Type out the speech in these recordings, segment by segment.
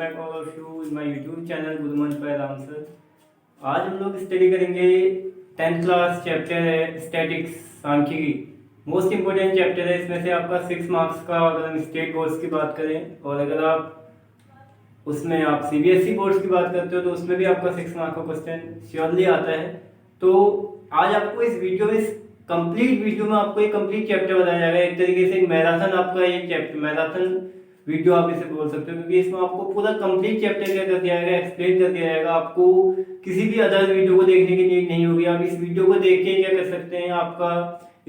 back all of you in my YouTube channel Good Morning by Ram sir. आज हम लोग study करेंगे 10th class chapter है statics सांख्यिकी। मोस्ट इम्पोर्टेंट चैप्टर है, इसमें से आपका 6 मार्क्स का अगर हम स्टेट बोर्ड्स की बात करें और अगर आप उसमें आप सीबीएसई बोर्ड्स की बात करते हो तो उसमें भी आपका 6 मार्क्स का क्वेश्चन श्योरली आता है। तो आज आपको इस वीडियो में कंप्लीट वीडियो में आपको एक कंप्लीट चैप्टर बताया जाएगा। एक तरीके से एक मैराथन आपका एक चैप्टर मैराथन वीडियो आप इसे बोल सकते हो, क्योंकि इसमें आपको पूरा कंप्लीट चैप्टर क्या कर दिया जाएगा, एक्सप्लेन कर दिया जाएगा। आपको किसी भी अदर वीडियो को देखने की नीड नहीं होगी। आप इस वीडियो को देख के क्या कर सकते हैं, आपका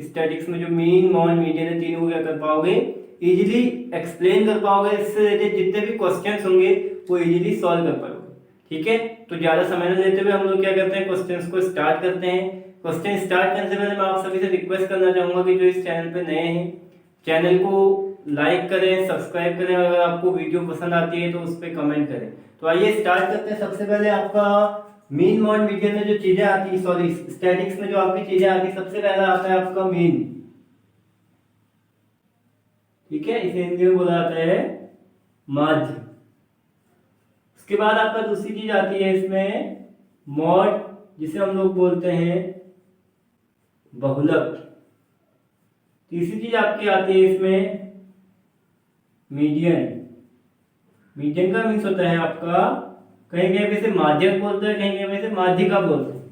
स्टैटिक्स में जो मीन मॉड मीडियन है तीनों को क्या कर पाओगे, इजीली एक्सप्लेन कर पाओगे। इससे रिलेटेड जितने भी क्वेश्चंस होंगे वो इजीली सॉल्व कर पाओगे। ठीक है, तो ज्यादा समय न लेते हुए हम लोग क्या करते हैं, क्वेश्चंस को स्टार्ट करते हैं। क्वेश्चन स्टार्ट करने से पहले मैं आप सभी से रिक्वेस्ट करना चाहूंगा कि जो इस चैनल पे नए हैं चैनल को लाइक करें, सब्सक्राइब करें, और अगर आपको वीडियो पसंद आती है तो उस पर कमेंट करें। तो आइए स्टार्ट करते हैं। सबसे पहले आपका मीन मॉड मीडियन में जो चीजें आती है, सॉरी स्टैटिक्स में जो आपकी चीजें आती है, सबसे पहला आता है आपका मीन। ठीक है, इसे हिंदी में बोला जाता है माध्य। उसके बाद आपका दूसरी चीज आती है इसमें मॉड, जिसे हम लोग बोलते हैं बहुलक। तीसरी चीज आपकी आती है इसमें मीडियन। मीडियन का मीन्स होता है आपका, कहीं कहीं पे इसे माध्यक बोलते हैं, कहीं कहीं पे इसे माध्यिका बोलते हैं।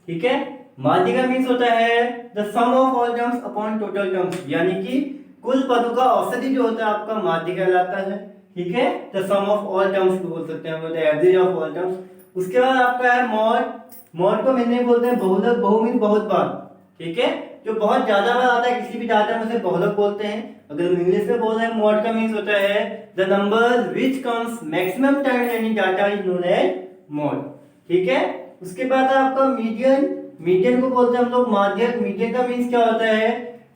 ठीक है, माध्यिका मीन्स होता है the sum of all terms upon total terms, यानी कि कुल पदों का औसत जो होता है आपका माध्य कहलाता है। ठीक है, the sum of all terms भी बोल सकते हैं हम लोग, the average of all terms. उसके बाद आपका है मॉड। मॉड को मिलने बोलते हैं बहुलक। बहु मीन बहुत बार। ठीक है, जो बहुत ज्यादा बार आता है किसी भी डाटा में उसे बहुलक बोलते हैं। अगर हम इंग्लिश में बोल रहे हैं, मॉड का मीन्स होता है the number which comes maximum time in any data is known as mode. ठीक है, उसके बाद आपका मीडियन। मीडियन को बोलते हैं हम लोग माध्यक। मीडियन का मीन्स क्या होता है,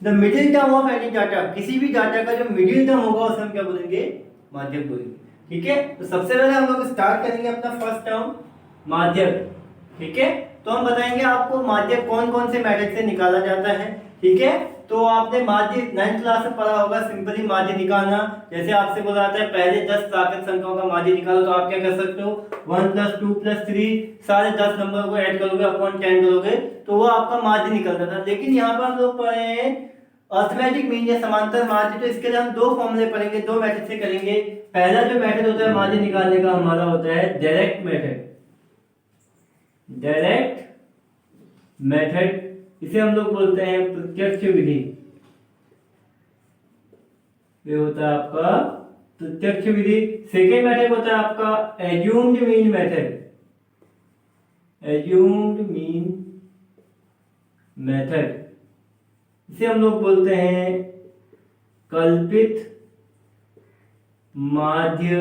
the middle term of any data. किसी भी डाटा का जो मिडिल टर्म होगा उसे हम क्या बोलेंगे, माध्यक बोलेंगे। ठीक है, तो सबसे पहले हम लोग स्टार्ट करेंगे अपना फर्स्ट टर्म माध्यक। ठीक है, तो हम बताएंगे आपको माध्यक कौन कौन से मेथड से निकाला जाता है। ठीक है, तो आपने माध्य 9th क्लास में पढ़ा होगा, सिंपली माध्य निकालना। जैसे आपसे बोला जाता है पहले 10 प्राकृत संख्याओं का माध्य निकालो, तो आप क्या कर सकते हो, 1 + 2 + 3 सारे 10 नंबर को ऐड करोगे अपॉन 10 करोगे तो वो आपका माध्य निकलता था। लेकिन यहाँ पर हम लोग पढ़े हैं अर्थमेटिक मीन या समांतर माध्य, तो इसके लिए हम दो फॉर्मूले पढ़ेंगे, दो मेथड से करेंगे। पहला जो मेथड होता है माध्य निकालने का हमारा होता है डायरेक्ट मेथड। डायरेक्ट मेथड, इसे हम लोग बोलते हैं प्रत्यक्ष विधि। ये होता है आपका प्रत्यक्ष विधि। सेकेंड मेथड होता है आपका assumed mean method. Assumed mean method, इसे हम लोग बोलते हैं कल्पित माध्य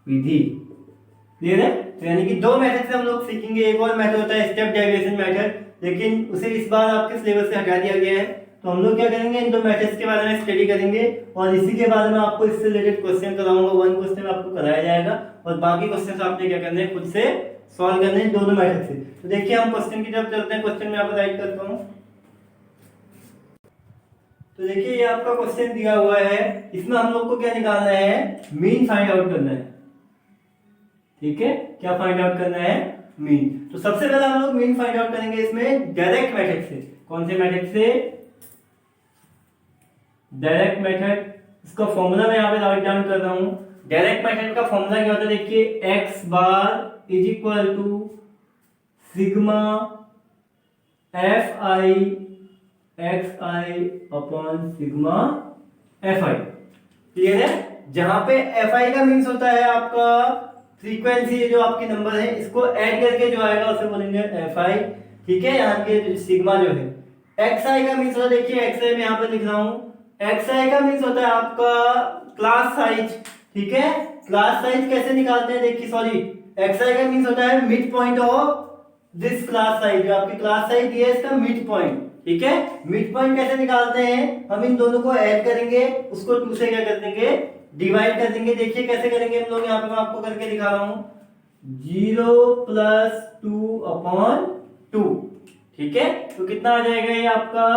विधि। क्लियर है? तो यानी कि दो मेथड से हम लोग सीखेंगे। एक और मेथड होता है स्टेप डेविएशन मेथड, लेकिन उसे इस बार आपके सिलेबस से हटा दिया गया है। तो हम लोग क्या करेंगे, इन दो मेथड्स के बारे में स्टडी करेंगे और इसी के बारे में आपको इससे रिलेटेड क्वेश्चन कराऊंगा। 1 क्वेश्चन आपको कराया जाएगा और बाकी क्वेश्चन आपने क्या करने हैं, खुद से सॉल्व करने हैं दोनों मेथड से। तो देखिए हम क्वेश्चन की तरफ चलते हैं। क्वेश्चन में आपको राइट करता हूँ। तो देखिए ये आपका क्वेश्चन दिया हुआ है, इसमें हम लोग को क्या निकालना है, मीन फाइंड आउट करना है। ठीक है, क्या फाइंड आउट करना है, मीन। तो सबसे पहले हम लोग मीन फाइंड आउट करेंगे इसमें डायरेक्ट मेथड से। कौन से मेथड से, डायरेक्ट मेथड। इसका फॉर्मूला मैं यहाँ पे राइट डाउन कर रहा हूं। डायरेक्ट मेथड का फॉर्मूला क्या होता है, देखिए x bar is equal to sigma fi xi upon sigma fi। Clear है? जहां पे fi का मीन्स होता है आपका फ्रीक्वेंसी, जो आपके नंबर है इसको ऐड करके जो आएगा उसे बोलेंगे fi। ठीक है, यहाँ के सिग्मा जो है। xi का मीन्स होता है, देखिए xi मैं यहाँ पे लिख रहा हूँ। xi का मीन्स होता है आपका क्लास साइज। ठीक है, क्लास साइज कैसे निकालते हैं, देखिए सॉरी xi का मीन्स होता है mid point of this class size. जो आपकी क्लास साइज है इसका मिड पॉइंट। ठीक है, मिड पॉइंट कैसे निकालते हैं, हम इन दोनों को ऐड करेंगे, उसको 2 से क्या कर देंगे, डिवाइड कर देंगे। देखिए कैसे करेंगे हम लोग, यहाँ पे मैं आपको करके दिखा रहा हूँ, 0 + 2/2। ठीक है, तो कितना आ जाएगा ये आपका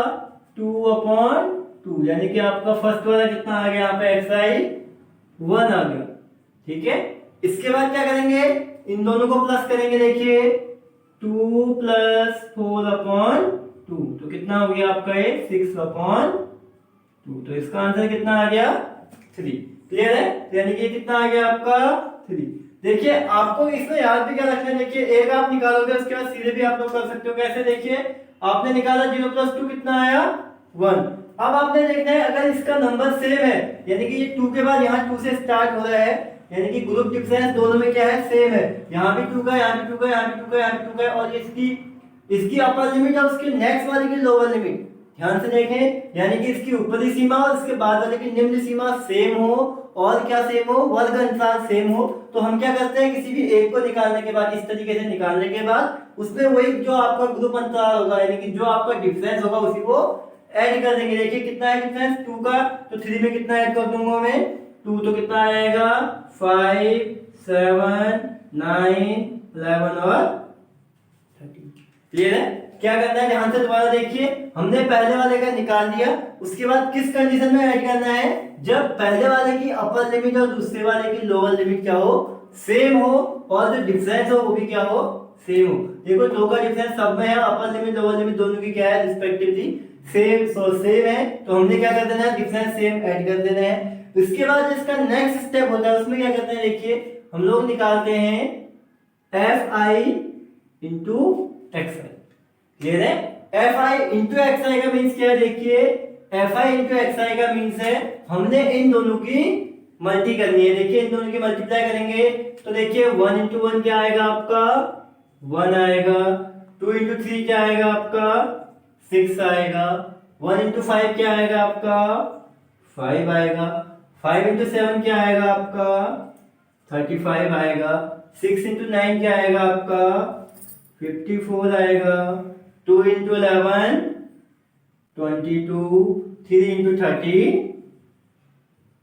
2/2, यानी कि आपका फर्स्ट वाला कितना आ गया, यहाँ पे xi 1 आ गया। ठीक है। इसके बाद क्या करेंगे, इन दोनों को प्लस करेंगे, देखिए 2 + 4/2, तो कितना हो गया आपका ये 6/2, तो इसका आंसर कितना आ गया 3। क्लियर है, यानी कि कितना आ गया आपका 3। देखिए आपको इसमें याद भी क्या रखना है, देखिए एक आप निकालोगे उसके बाद सीधे भी आप लोग कर सकते हो। कैसे, देखिए आपने निकाला 0 + 2 कितना आया 1। अब आपने देखना है अगर इसका नंबर सेम है, यानी कि ये 2 के बाद यहाँ 2 से स्टार्ट हो रहा है, यानी कि ग्रुप डिफरेंस दोनों में क्या है, सेम है। यहाँ भी 2 का, यहाँ भी 2 का, यहाँ भी 2 का, यहाँ भी 2 का, और इसकी अपर लिमिट और उसके नेक्स्ट वाले की लोअर लिमिट ध्यान से देखें, यानी कि इसकी ऊपरी सीमा और इसके बाद वाले की निम्न सीमा सेम हो, और क्या सेम हो, वर्ग अनुसार सेम हो, तो हम क्या करते हैं, किसी भी एक को निकालने के बाद, इस तरीके से निकालने के बाद उसमें वही जो आपका ग्रुप अंतराल होगा, यानी कि जो आपका डिफरेंस होगा उसी को ऐड कर देंगे। देखिए कितना है डिफरेंस 2 का, तो 3 में कितना ऐड कर दूंगा मैं 2, तो कितना आएगा 5 7 9 11 और 13। क्लियर है, क्या करना है, ध्यान से दोबारा देखिए, हमने पहले वाले का निकाल लिया, उसके बाद किस कंडीशन में ऐड करना है, जब पहले वाले की अपर लिमिट और दूसरे वाले की लोअर लिमिट क्या हो, सेम हो, और जो डिफरेंस हो वो भी क्या हो, सेम हो। देखो 2 का डिफरेंस सब में है, अपर लिमिट लोअर लिमिट दोनों की क्या है रिस्पेक्टिवली सेम, सो सेम है, तो हमने क्या कर देना है, डिफरेंस सेम ऐड कर देना है। इसके बाद इसका नेक्स्ट स्टेप होता है, उसमें क्या करते हैं, देखिए हम लोग निकालते हैं fi इंटू xi। क्लियर है, fi इंटू xi का मीन्स क्या है, देखिए fi इंटू xi का मीन्स है हमने इन दोनों की मल्टी करनी है। देखिए इन दोनों की मल्टीप्लाई करेंगे तो देखिए 1 इंटू 1 क्या आएगा आपका 1 आएगा, 2 इंटू 3 क्या आएगा आपका 6 आएगा, 1 इंटू 5 क्या आएगा आपका 5 आएगा, 5 इंटू 7 क्या आएगा आपका 35 आएगा, 6 इंटू 9 क्या आएगा आपका 54 आएगा, 2 इंटू 11 22, 3 इंटू 30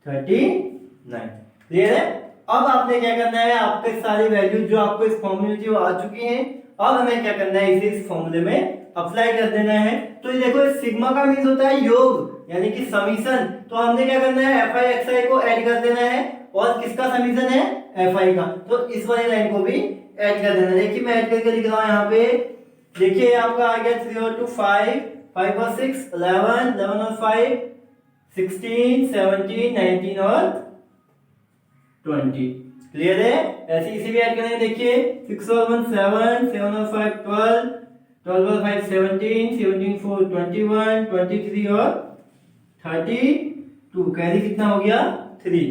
39। क्लियर है, अब आपने क्या करना है, आपके सारी वैल्यू जो आपको इस फॉर्मूले में जो आ चुकी हैं, अब हमें क्या करना है, इसे इस फॉर्मूले में अप्लाई कर देना है। तो ये देखो सिग्मा का मीन्स होता है योग, यानी कि समीशन, तो हमने क्या करना है fi xi को ऐड कर देना है, और किसका समीशन है fi का, तो इस वाली लाइन को भी ऐड कर देना है। देखिए मैं ऐड करके लिख रहा हूं यहाँ पे, देखिए आपका आ गया 3 और 2 5, 5 और 6 11, 11 और 5 16, 17, 19 और 20। क्लियर है, ऐसे इसी भी ऐड करेंगे। देखिए 6 और 1 7, 7 और 5 12, 12 और 5 17, 17 4 21, 23 और 32, कैरी कितना हो गया 3,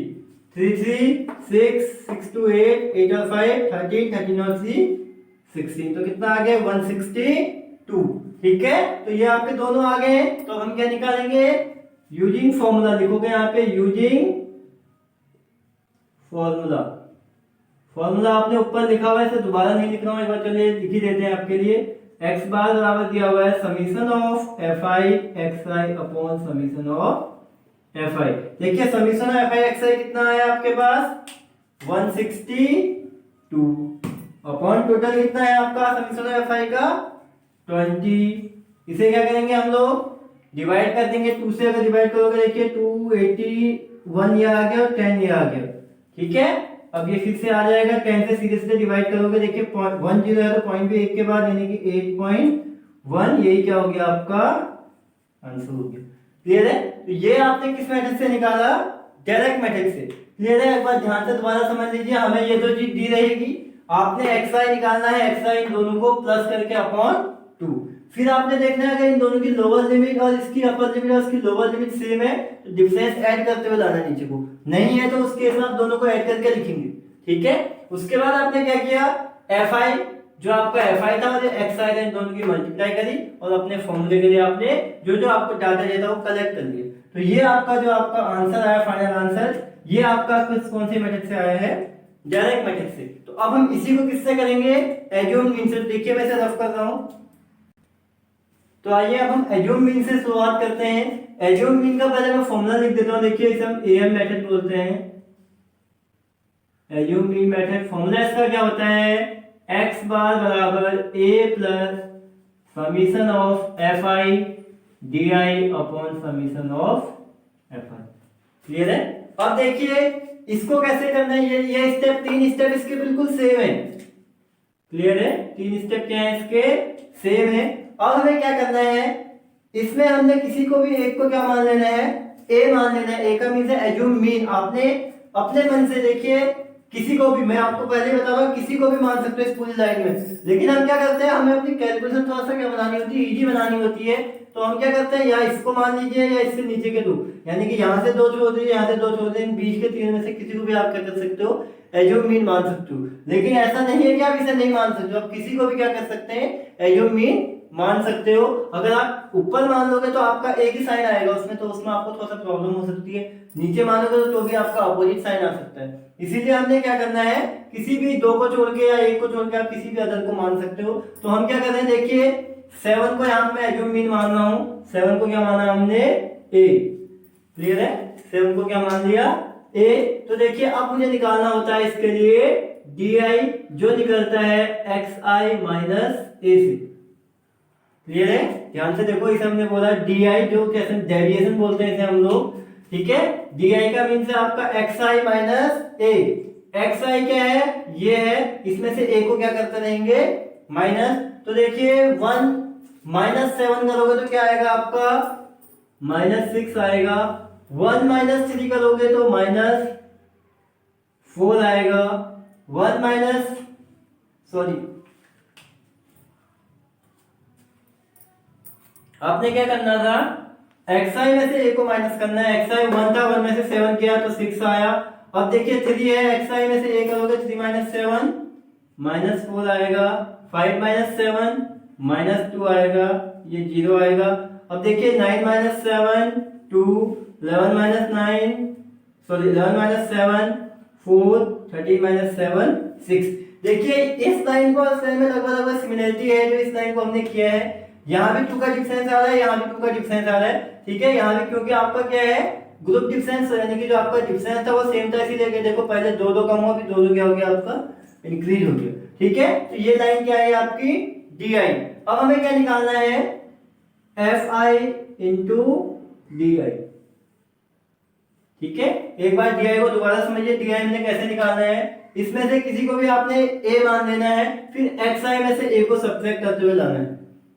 3 3 6, 6 2 8, 8 और 5 13, 13 और 3 16, तो कितना आ गया 162। ठीक है, तो ये आपके दोनों आ गए, तो हम क्या निकालेंगे, यूजिंग फॉर्मूला लिखोगे यहाँ पे, यूजिंग फॉर्मूला। फॉर्मूला आपने ऊपर लिखा हुआ है, इसे दोबारा नहीं लिख रहा हूं, एक बार चलिए लिख ही देते हैं आपके लिए। x बार बराबर दिया हुआ है summation of fi xi upon summation of fi। देखिए समीशन ऑफ fi xi कितना आया आपके पास 162 अपॉन टोटल कितना है आपका समीशन ऑफ fi का 20। इसे क्या करेंगे हम लोग, डिवाइड कर देंगे, 2 से अगर डिवाइड करोगे देखिए 281 ये आ गया और 10 ये आ गया। ठीक है, अब ये फिर से आ जाएगा, 10 से सीधे डिवाइड करोगे देखिए 1 0 है तो पॉइंट भी 1 के बाद, यानी कि 8.1, यही क्या हो गया आपका आंसर हो गया। क्लियर है, तो ये आपने किस मेथड से निकाला, डायरेक्ट मेथड से। क्लियर है, एक बार ध्यान से दोबारा समझ लीजिए, हमें ये जो चीज दी रहेगी, आपने xi निकालना है, xi इन दोनों को प्लस करके अपॉन 2, फिर आपने देखना है अगर इन दोनों की लोअर लिमिट और इसकी अपर लिमिट और इसकी लोअर लिमिट सेम है तो डिफरेंस ऐड करते हुए लाना नीचे को, नहीं है तो उस केस में आप दोनों को ऐड करके लिखेंगे। ठीक है, उसके बाद आपने क्या किया, fi जो आपका fi था और xi था, इन दोनों की मल्टीप्लाई करी और अपने फॉर्मूले के लिए आपने जो जो आपको डाटा देता वो कलेक्ट कर लिया। तो ये आपका जो आपका आंसर आया, फाइनल आंसर, ये आपका कौन से मेथड से आया है, डायरेक्ट मेथड से। तो अब हम इसी को किससे करेंगे, एज्यूम मीन से। देखिए मैं इसे रफ कर रहा हूं, तो आइए अब हम एज्यूम मीन से शुरुआत करते हैं। एज्यूम मीन का पहले मैं फॉर्मूला लिख देता हूं, देखिए इसे हम एएम मेथड बोलते हैं। एज्यूम मीन मेथड फॉर्मूला इसका क्या होता है, x बार बराबर a plus summation of fi di upon summation of fi। Clear है, अब देखिए इसको कैसे करना है, ये स्टेप, 3 स्टेप इसके बिल्कुल सेम है। क्लियर है, 3 स्टेप क्या है इसके, सेम है। अब हमें क्या करना है, इसमें हमने किसी को भी एक को क्या मान लेना है, ए मान लेना है। ए का मीन है एज्यूम मीन। आपने अपने मन से देखिए, किसी को भी, मैं आपको पहले ही बताऊंगा, किसी को भी मान सकते हो इस पूरी लाइन में। लेकिन हम क्या करते हैं, हमें अपनी कैलकुलेशन थोड़ा सा क्या बनानी होती है, इजी बनानी होती है। तो हम क्या करते हैं, या इसको मान लीजिए या इससे नीचे के दो, यानी कि यहाँ से 2 छोड़ दीजिए, यहाँ से 2 छोड़ दीजिए, बीच के 3 में से किसी को भी आप क्या कर सकते हो, एज्यूम मीन मान सकते हो। लेकिन ऐसा नहीं है कि आप इसे नहीं मान सकते हो, आप किसी को भी क्या कर सकते हैं, एज्यूम मीन मान सकते हो। अगर आप ऊपर मान लोगे तो आपका एक ही साइन आएगा उसमें, तो उसमें आपको थोड़ा सा प्रॉब्लम हो सकती है। नीचे मानोगे तो भी आपका अपोजिट साइन आ सकता है। इसीलिए हमने क्या करना है, किसी भी 2 को छोड़ के या 1 को छोड़ के आप किसी भी अदर को मान सकते हो। तो हम क्या कर रहे हैं, देखिए 7 को यहाँ पे एज्यूम मीन मान रहा हूँ, 7 को क्या माना हमने, ए। क्लियर है, 7 को क्या मान लिया, ए। तो देखिए अब मुझे निकालना होता है इसके लिए डी जो निकलता है xi माइनस ए से। क्लियर है, ध्यान से देखो, इसे हमने बोला डी जो कैसे डेविएशन बोलते हैं इसे हम लोग। ठीक है, डी का मीन है आपका xi माइनस ए। xi क्या है, ये है, इसमें से a को क्या करते रहेंगे, माइनस। तो देखिए 1 माइनस 7 करोगे तो क्या आएगा आपका, -6 आएगा। 1 माइनस 3 करोगे तो -4 आएगा। 1 माइनस, सॉरी, आपने क्या करना था, xi में से a को माइनस करना है। xi 1 था, 1 में से 7 किया तो 6 आया। अब देखिए 3 है, xi में से a करोगे 3 माइनस 7 -4 आएगा। 5 माइनस 7 -2 आएगा, ये 0 आएगा। अब देखिए 9 minus 7 2, 11 minus 9, sorry 11 minus 7 4, 13 minus 7 6। देखिए इस लाइन को इस लाइन में लगभग सिमिलरिटी है जो इस लाइन को हमने किया है। यहाँ भी 2 का डिफरेंस आ रहा है, यहाँ भी 2 का डिफरेंस आ रहा है। ठीक है, यहाँ भी क्योंकि आपका क्या है, ग्रुप डिफरेंस, यानी कि जो आपका डिफरेंस था वो सेम था, इसीलिए देखो पहले 2 कम हुआ, फिर 2 क्या हो गया आपका, इंक्रीज हो गया। ठीक है, तो ये लाइन क्या है आपकी, डी। अब हमें क्या निकालना है, F I into D I. ठीक है, एक बार डी को दोबारा समझिए, डी हमने कैसे निकालना है। इसमें से किसी को भी आपने a मान लेना है, फिर xi में से a को सब्ट्रैक्ट करते हुए लाना है।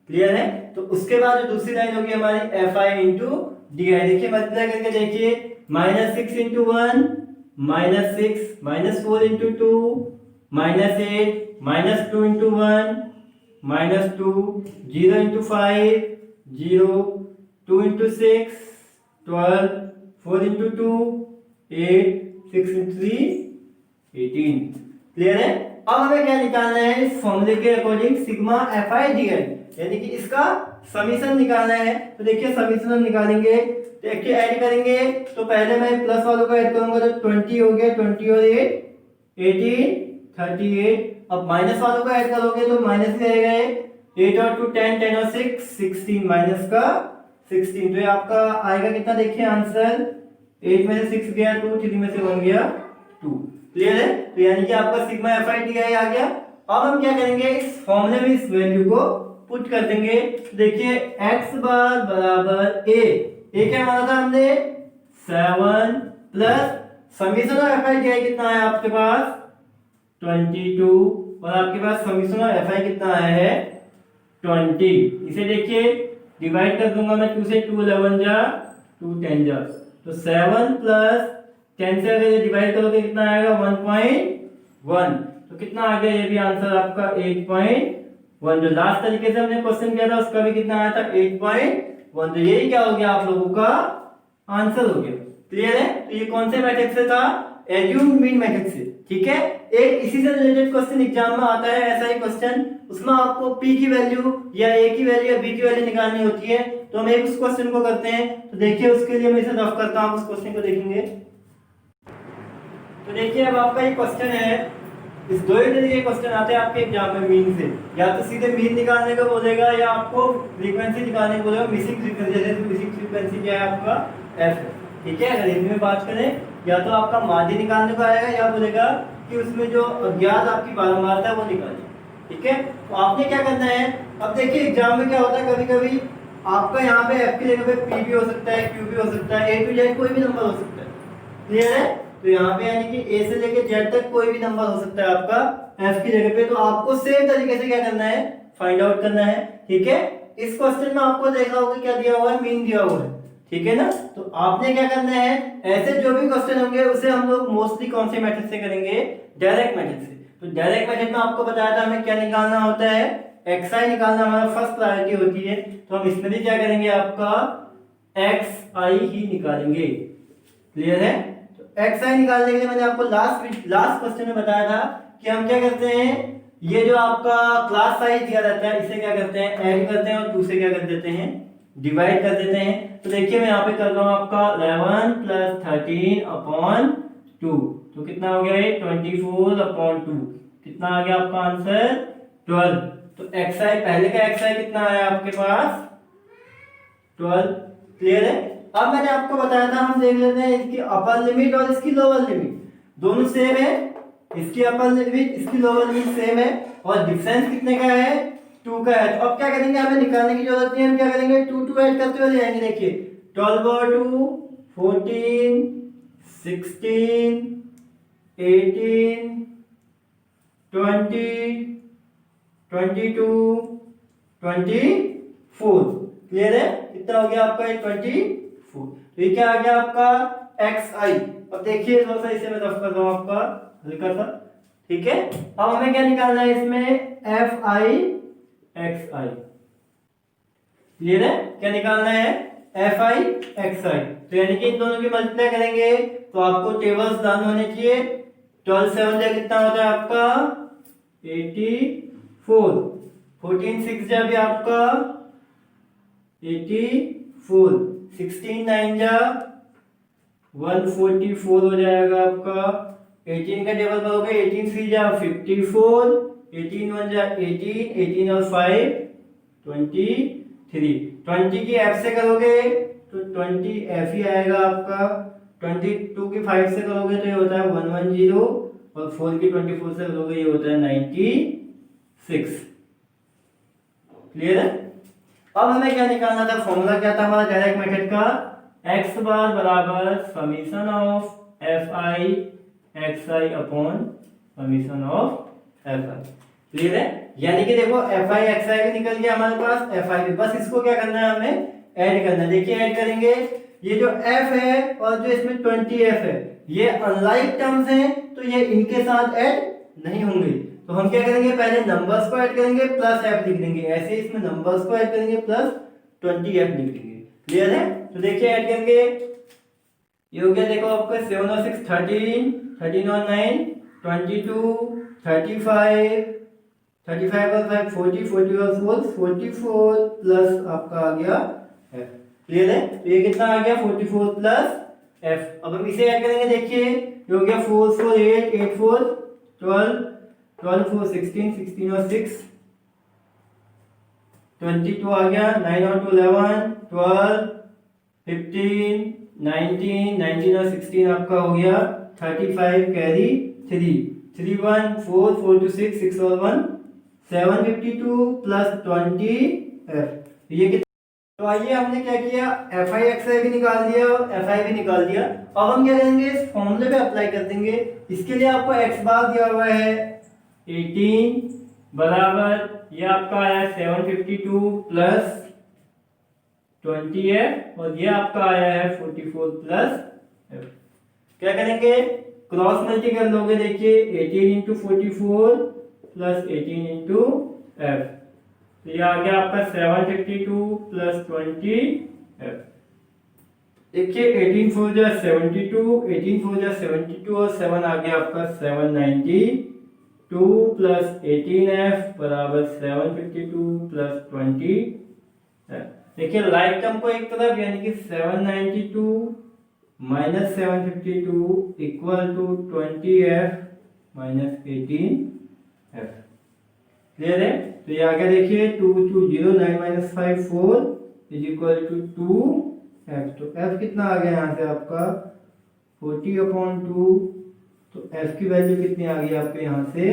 क्लियर है, तो उसके बाद जो दूसरी लाइन होगी हमारी fi इंटू डी। देखिए मल्टीप्लाई करके देखिए, -6 into 1 -6, -4 into 2 -8, -2 into 1 -2, 0 into 5 0, 2 into 6 12, 4 into 2 8, 6 into 3 18। Clear है, अब हमें क्या निकालना है, इस फॉर्मूले के according sigma F I D आई, यानी कि इसका समीशन निकालना है। तो देखिए समीशन हम निकालेंगे, देखिए ऐड करेंगे, तो पहले मैं प्लस वालों को ऐड करूंगा तो 20 हो गया, 20 और 8 18 38। अब माइनस वालों को ऐड करोगे तो माइनस में रहेगा 8 और 2 10, 10 और 6 16, माइनस का 16। तो ये आपका आएगा कितना, देखिए आंसर 8 में से 6 गया 2, 3 में से 1 गया 2। क्लियर है, तो यानी कि आपका sigma F I D I आ गया। अब हम क्या करेंगे, इस फॉर्मूले में इस वैल्यू को पुट कर देंगे। देखिए x बार बराबर a क्या माना था हमने, 7 plus summation of F I D आई कितना है आपके पास 22, और आपके पास समीशन ऑफ एफ आई कितना आया है 20। इसे देखिए डिवाइड कर दूंगा मैं, 2 से 2 11 जा 2 10 जा, तो 7 प्लस 10 से अगर डिवाइड करोगे कितना आएगा 1.1। तो कितना आ गया, ये भी आंसर आपका 8.1। जो लास्ट तरीके से हमने क्वेश्चन किया था उसका भी कितना आया था 8.1। तो यही क्या हो गया आप लोगों का आंसर हो गया। क्लियर है, तो ये कौन से मेथड से था, एज्यूम मीन मेथड से। ठीक है, एक इसी से रिलेटेड क्वेश्चन एग्जाम में आता है, ऐसा ही क्वेश्चन, उसमें आपको p की वैल्यू या a की वैल्यू या b की वैल्यू निकालनी होती है। तो हम एक उस क्वेश्चन को करते हैं। तो देखिए उसके लिए मैं इसे रफ करता हूं, उस क्वेश्चन को देखेंगे। तो देखिए अब आपका ये क्वेश्चन है, इस दो ही तरीके के क्वेश्चन आते हैं आपके एग्जाम में मीन से, या तो सीधे मीन निकालने का बोलेगा या आपको फ्रीक्वेंसी निकालने को बोलेगा, मिसिंग फ्रीक्वेंसी। जैसे मिसिंग फ्रीक्वेंसी क्या है आपका f। ठीक है, अगर हिंदी में बात करें, या तो आपका माध्य निकालने को आएगा या बोलेगा कि उसमें जो अज्ञात आपकी बारंबारता है वो निकालिए। ठीक है, तो आपने क्या करना है, अब देखिए एग्जाम में क्या होता है, कभी कभी आपका यहाँ पे f की जगह पे p भी हो सकता है, q भी हो सकता है, a to z कोई भी नंबर हो सकता है। क्लियर है, तो यहाँ पे यानी कि ए से लेके जेड तक कोई भी नंबर हो सकता है आपका एफ की जगह पे। तो आपको सेम तरीके से क्या करना है, फाइंड आउट करना है। ठीक है, इस क्वेश्चन में आपको देखा होगा क्या दिया हुआ है, मीन दिया हुआ है। ठीक है ना, तो आपने क्या करना है, ऐसे जो भी क्वेश्चन होंगे उसे हम लोग मोस्टली कौन से मेथड से करेंगे, डायरेक्ट मेथड से। तो डायरेक्ट मेथड में आपको बताया था हमें क्या निकालना होता है, xi निकालना हमारा फर्स्ट प्रायोरिटी होती है। तो हम इसमें भी क्या करेंगे, आपका xi ही निकालेंगे। क्लियर है, तो xi निकालने के लिए मैंने आपको लास्ट क्वेश्चन में बताया था कि हम क्या करते हैं, ये जो आपका क्लास साइज दिया रहता है इसे क्या करते हैं, ऐड करते हैं और 2 से क्या कर देते हैं, डिवाइड कर देते हैं। तो देखिए मैं यहाँ पे कर रहा हूँ आपका 11 + 13 अपॉन 2, तो कितना हो गया ये 24 अपॉन 2, कितना आ गया आपका आंसर 12। तो xi पहले का xi कितना आया आपके पास 12। क्लियर है, अब मैंने आपको बताया था हम देख लेते हैं इसकी अपर लिमिट और इसकी लोअर लिमिट दोनों सेम है, इसकी अपर लिमिट इसकी लोअर लिमिट सेम है और डिफरेंस कितने का है 2 का है। तो अब क्या करेंगे, हमें निकालने की जरूरत नहीं है, हम क्या करेंगे 2 ऐड करते हुए ले जाएंगे। देखिए 12 और 2 14 16 18 20 22 24। क्लियर है, कितना हो गया आपका 24। तो ये क्या आ गया आपका xi। अब देखिए थोड़ा सा इसे मैं रफ कर रहा हूं आपका हल्का सा। ठीक है, अब हमें क्या निकालना है इसमें fi xi। क्लियर है, क्या निकालना है fi xi। तो यानी कि इन दोनों की मल्टीप्लाई करेंगे तो आपको टेबल्स डाउन होने चाहिए। 12 7 जा कितना होता है आपका 84, 14 6 जा भी आपका 84, 16 9 जा 144 हो जाएगा आपका। 18 का टेबल करोगे 18 3 जा 54, 18 1 जा 18, 18 और 5 23। 20 की f से करोगे तो 20 f ही आएगा आपका। 22 की 5 से करोगे तो ये होता है 110 और 4 की 24 से करोगे ये होता है 96। क्लियर है, अब हमें क्या निकालना था, फॉर्मूला क्या था हमारा डायरेक्ट मेथड का, x बार बराबर summation of fi xi upon summation of fi। Clear है, यानी कि देखो fi xi भी निकल गया हमारे पास, fi भी, बस इसको क्या करना है हमें ऐड करना है। देखिए ऐड करेंगे, ये जो f है और जो इसमें 20f है ये अनलाइक टर्म्स हैं तो ये इनके साथ ऐड नहीं होंगे। तो हम क्या करेंगे, पहले नंबर्स को ऐड करेंगे प्लस f लिख देंगे, ऐसे इसमें नंबर्स को ऐड करेंगे प्लस 20f लिख देंगे। क्लियर है, तो देखिए ऐड करेंगे, ये हो गया देखो आपका 7 और 6 13, 13 और 9 22, 35, 35 और 5 40, 40 और 4 44 प्लस आपका आ गया f। क्लियर है, तो ये कितना आ गया 44 प्लस f। अब हम इसे ऐड करेंगे, देखिए ये हो गया 4 4 8 8 4 12, 12 4 16, 16 और 6 22 आ गया, 9 और 2 11, 12 15 19, 19 और 16 आपका हो गया 35 कैरी 3 3 1 4 4 2 6 6 और 1 752 प्लस 20 f। ये कितना, तो आइए हमने क्या किया, fi xi भी निकाल दिया और fi भी निकाल दिया। अब हम क्या करेंगे, इस फॉर्मूले पे अप्लाई कर देंगे। इसके लिए आपको x बार दिया हुआ है 18 बराबर ये आपका आया 752 प्लस 20f और ये आपका आया है 44 प्लस f। क्या करेंगे, क्रॉस मल्टी कर लोगे, देखिए 18 इंटू 44 प्लस 18 इंटू f, तो ये आ गया आपका 752 प्लस 20f। देखिए 18 4 जा 72, 18 4 जा 72 और 7 आ गया आपका 792 प्लस 18f बराबर 752 प्लस 20f। देखिए लाइक टर्म को एक तरफ, यानी कि 792 minus 752 equal to 20f minus 18f। Clear है, तो ये आ गया देखिए 2 2 0 9 minus 5 4 is equal to 2f। तो f कितना आ गया यहाँ से आपका 40/2, तो f की वैल्यू कितनी आ गई आपके यहाँ से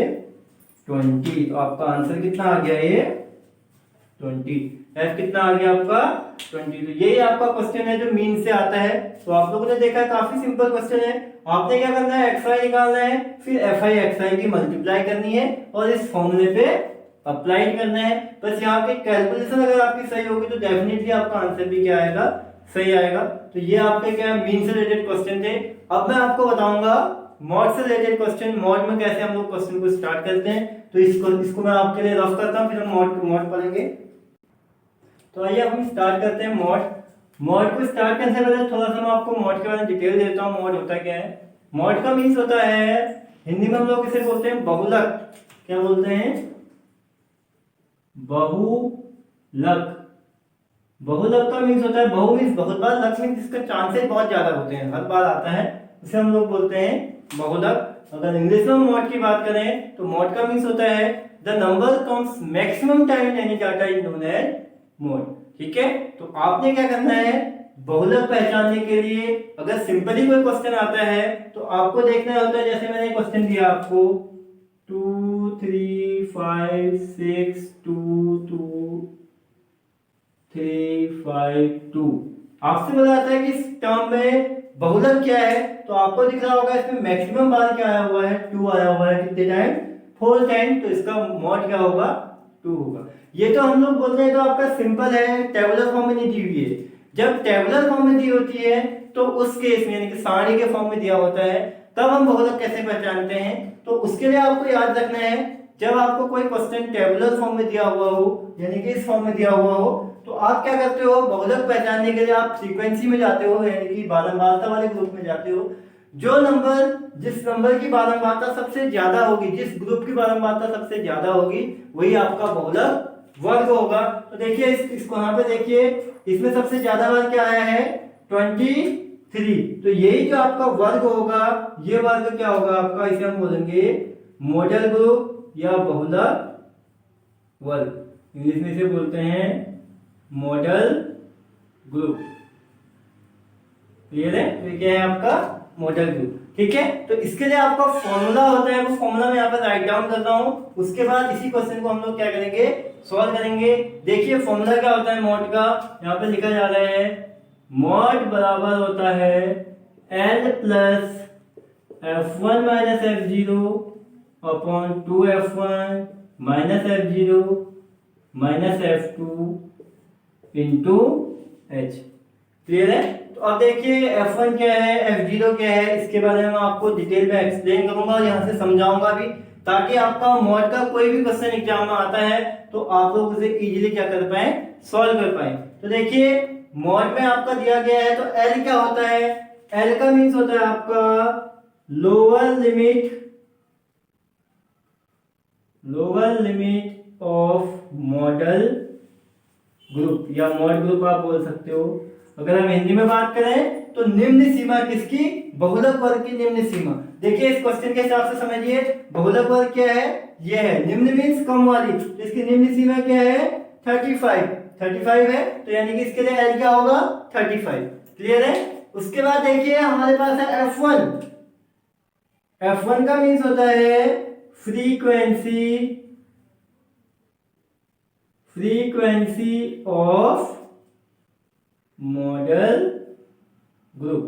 20। तो आपका आंसर कितना आ गया ये 20। f कितना आ गया आपका 20। तो यही आपका क्वेश्चन है जो मीन से आता है। तो आप लोगों ने देखा काफी सिंपल क्वेश्चन है आपने क्या करना है, एक्स वाई निकालना है, फिर एफ आई एक्स आई की मल्टीप्लाई करनी है और इस फॉर्मूले पे अप्लाई करना है। बस यहाँ पे कैलकुलेशन अगर आपकी सही होगी तो डेफिनेटली आपका आंसर भी क्या आएगा, सही आएगा। तो ये आपके क्या मीन से रिलेटेड क्वेश्चन थे। अब मैं आपको बताऊंगा मॉड से रिलेटेड क्वेश्चन, मॉड में कैसे हम लोग क्वेश्चन को स्टार्ट करते हैं। तो इसको मैं आपके लिए रफ करता हूँ, फिर हम मॉड पढ़ेंगे। तो आइए अब हम स्टार्ट करते हैं मॉड। मॉड को स्टार्ट करने से पहले थोड़ा सा मैं आपको मॉड के बारे में डिटेल देता हूँ। मॉड होता क्या है? मॉड का मीन्स होता है, हिंदी में हम लोग इसे बोलते हैं बहुलक। क्या बोलते हैं? बहुलक। बहुलक का मीन्स होता है, बहु मीन्स बहुत बार, लक मीन्स इसका चांसेस बहुत ज्यादा होते हैं, हर बार आता है, उसे हम लोग बोलते हैं बहुलक। अगर इंग्लिश में मॉड की बात करें तो मॉड का मीन्स होता है the number comes maximum time in any data is known as mode. ठीक है, तो आपने क्या करना है, बहुलक पहचानने के लिए अगर सिंपली कोई क्वेश्चन आता है तो आपको देखना होता है, जैसे मैंने क्वेश्चन दिया आपको 2 3 5 6 2 2 3 5 2, आपसे बोला जाता है कि इस टर्म में बहुलक क्या है, तो आपको दिख रहा होगा इसमें मैक्सिमम बार क्या आया हुआ है, 2 आया हुआ है, कितने टाइम, 4 टाइम, तो इसका मॉड क्या होगा, 2 होगा। ये तो हम लोग बोलते हैं तो आपका सिंपल है, टेबुलर फॉर्म में नहीं दी हुई है। जब टेबुलर फॉर्म में दी होती है तो उस केस में यानी कि सारणी के फॉर्म में दिया होता है, तब हम बहुलक कैसे पहचानते हैं। तो उसके लिए आपको याद रखना है, जब आपको कोई क्वेश्चन टेबुलर फॉर्म में दिया हुआ हो यानी कि इस फॉर्म में दिया हुआ हो, तो आप क्या करते हो, बहुलक पहचानने के लिए आप फ्रीक्वेंसी में जाते हो यानी कि बारंबारता वाले ग्रुप में जाते हो। जो नंबर, जिस नंबर की बारंबारता सबसे ज्यादा होगी, जिस ग्रुप की बारंबारता सबसे ज्यादा होगी, वही आपका बहुलक वर्ग होगा। तो देखिए इसको यहाँ पे देखिए, इसमें सबसे ज्यादा बार क्या आया है, 23, तो यही जो आपका वर्ग होगा, ये वर्ग क्या होगा आपका, इसे हम बोलेंगे मॉडल ग्रुप या बहुलक वर्ग। इंग्लिश में इसे बोलते हैं मॉडल ग्रुप। क्लियर है? तो ये क्या है आपका मॉडल ग्रुप। ठीक है, तो इसके लिए आपका फॉर्मूला होता है, वो फॉर्मूला मैं यहाँ पर राइट डाउन कर रहा हूँ। उसके बाद इसी क्वेश्चन को हम लोग क्या करेंगे, सॉल्व करेंगे। देखिए फॉर्मूला क्या होता है मॉड का, यहाँ पे लिखा जा रहा है मॉड बराबर होता है L plus F1 minus F0 upon 2F1 minus F0 minus F2 into H। Clear है? तो अब देखिए F1 क्या है, F0 क्या है, इसके बारे में मैं आपको डिटेल में एक्सप्लेन करूंगा और यहाँ से समझाऊंगा भी, ताकि आपका मॉड का कोई भी क्वेश्चन एग्जाम में आता है तो आप लोग उसे इजीली क्या कर पाए, सॉल्व कर पाए। तो देखिए मॉड में आपका दिया गया है, तो L क्या होता है, L का मीन्स होता है आपका lower limit of model group या मॉड ग्रुप आप बोल सकते हो। अगर हम हिंदी में बात करें तो निम्न सीमा किसकी, बहुलक वर्ग की निम्न सीमा। देखिए इस क्वेश्चन के हिसाब से समझिए, बहुलक वर्ग क्या है, ये है, निम्न मीन्स कम वाली, तो इसकी निम्न सीमा क्या है, 35 है, तो यानी कि इसके लिए L क्या होगा, 35। क्लियर है? उसके बाद देखिए हमारे पास है F1 का मीन्स होता है frequency of model group,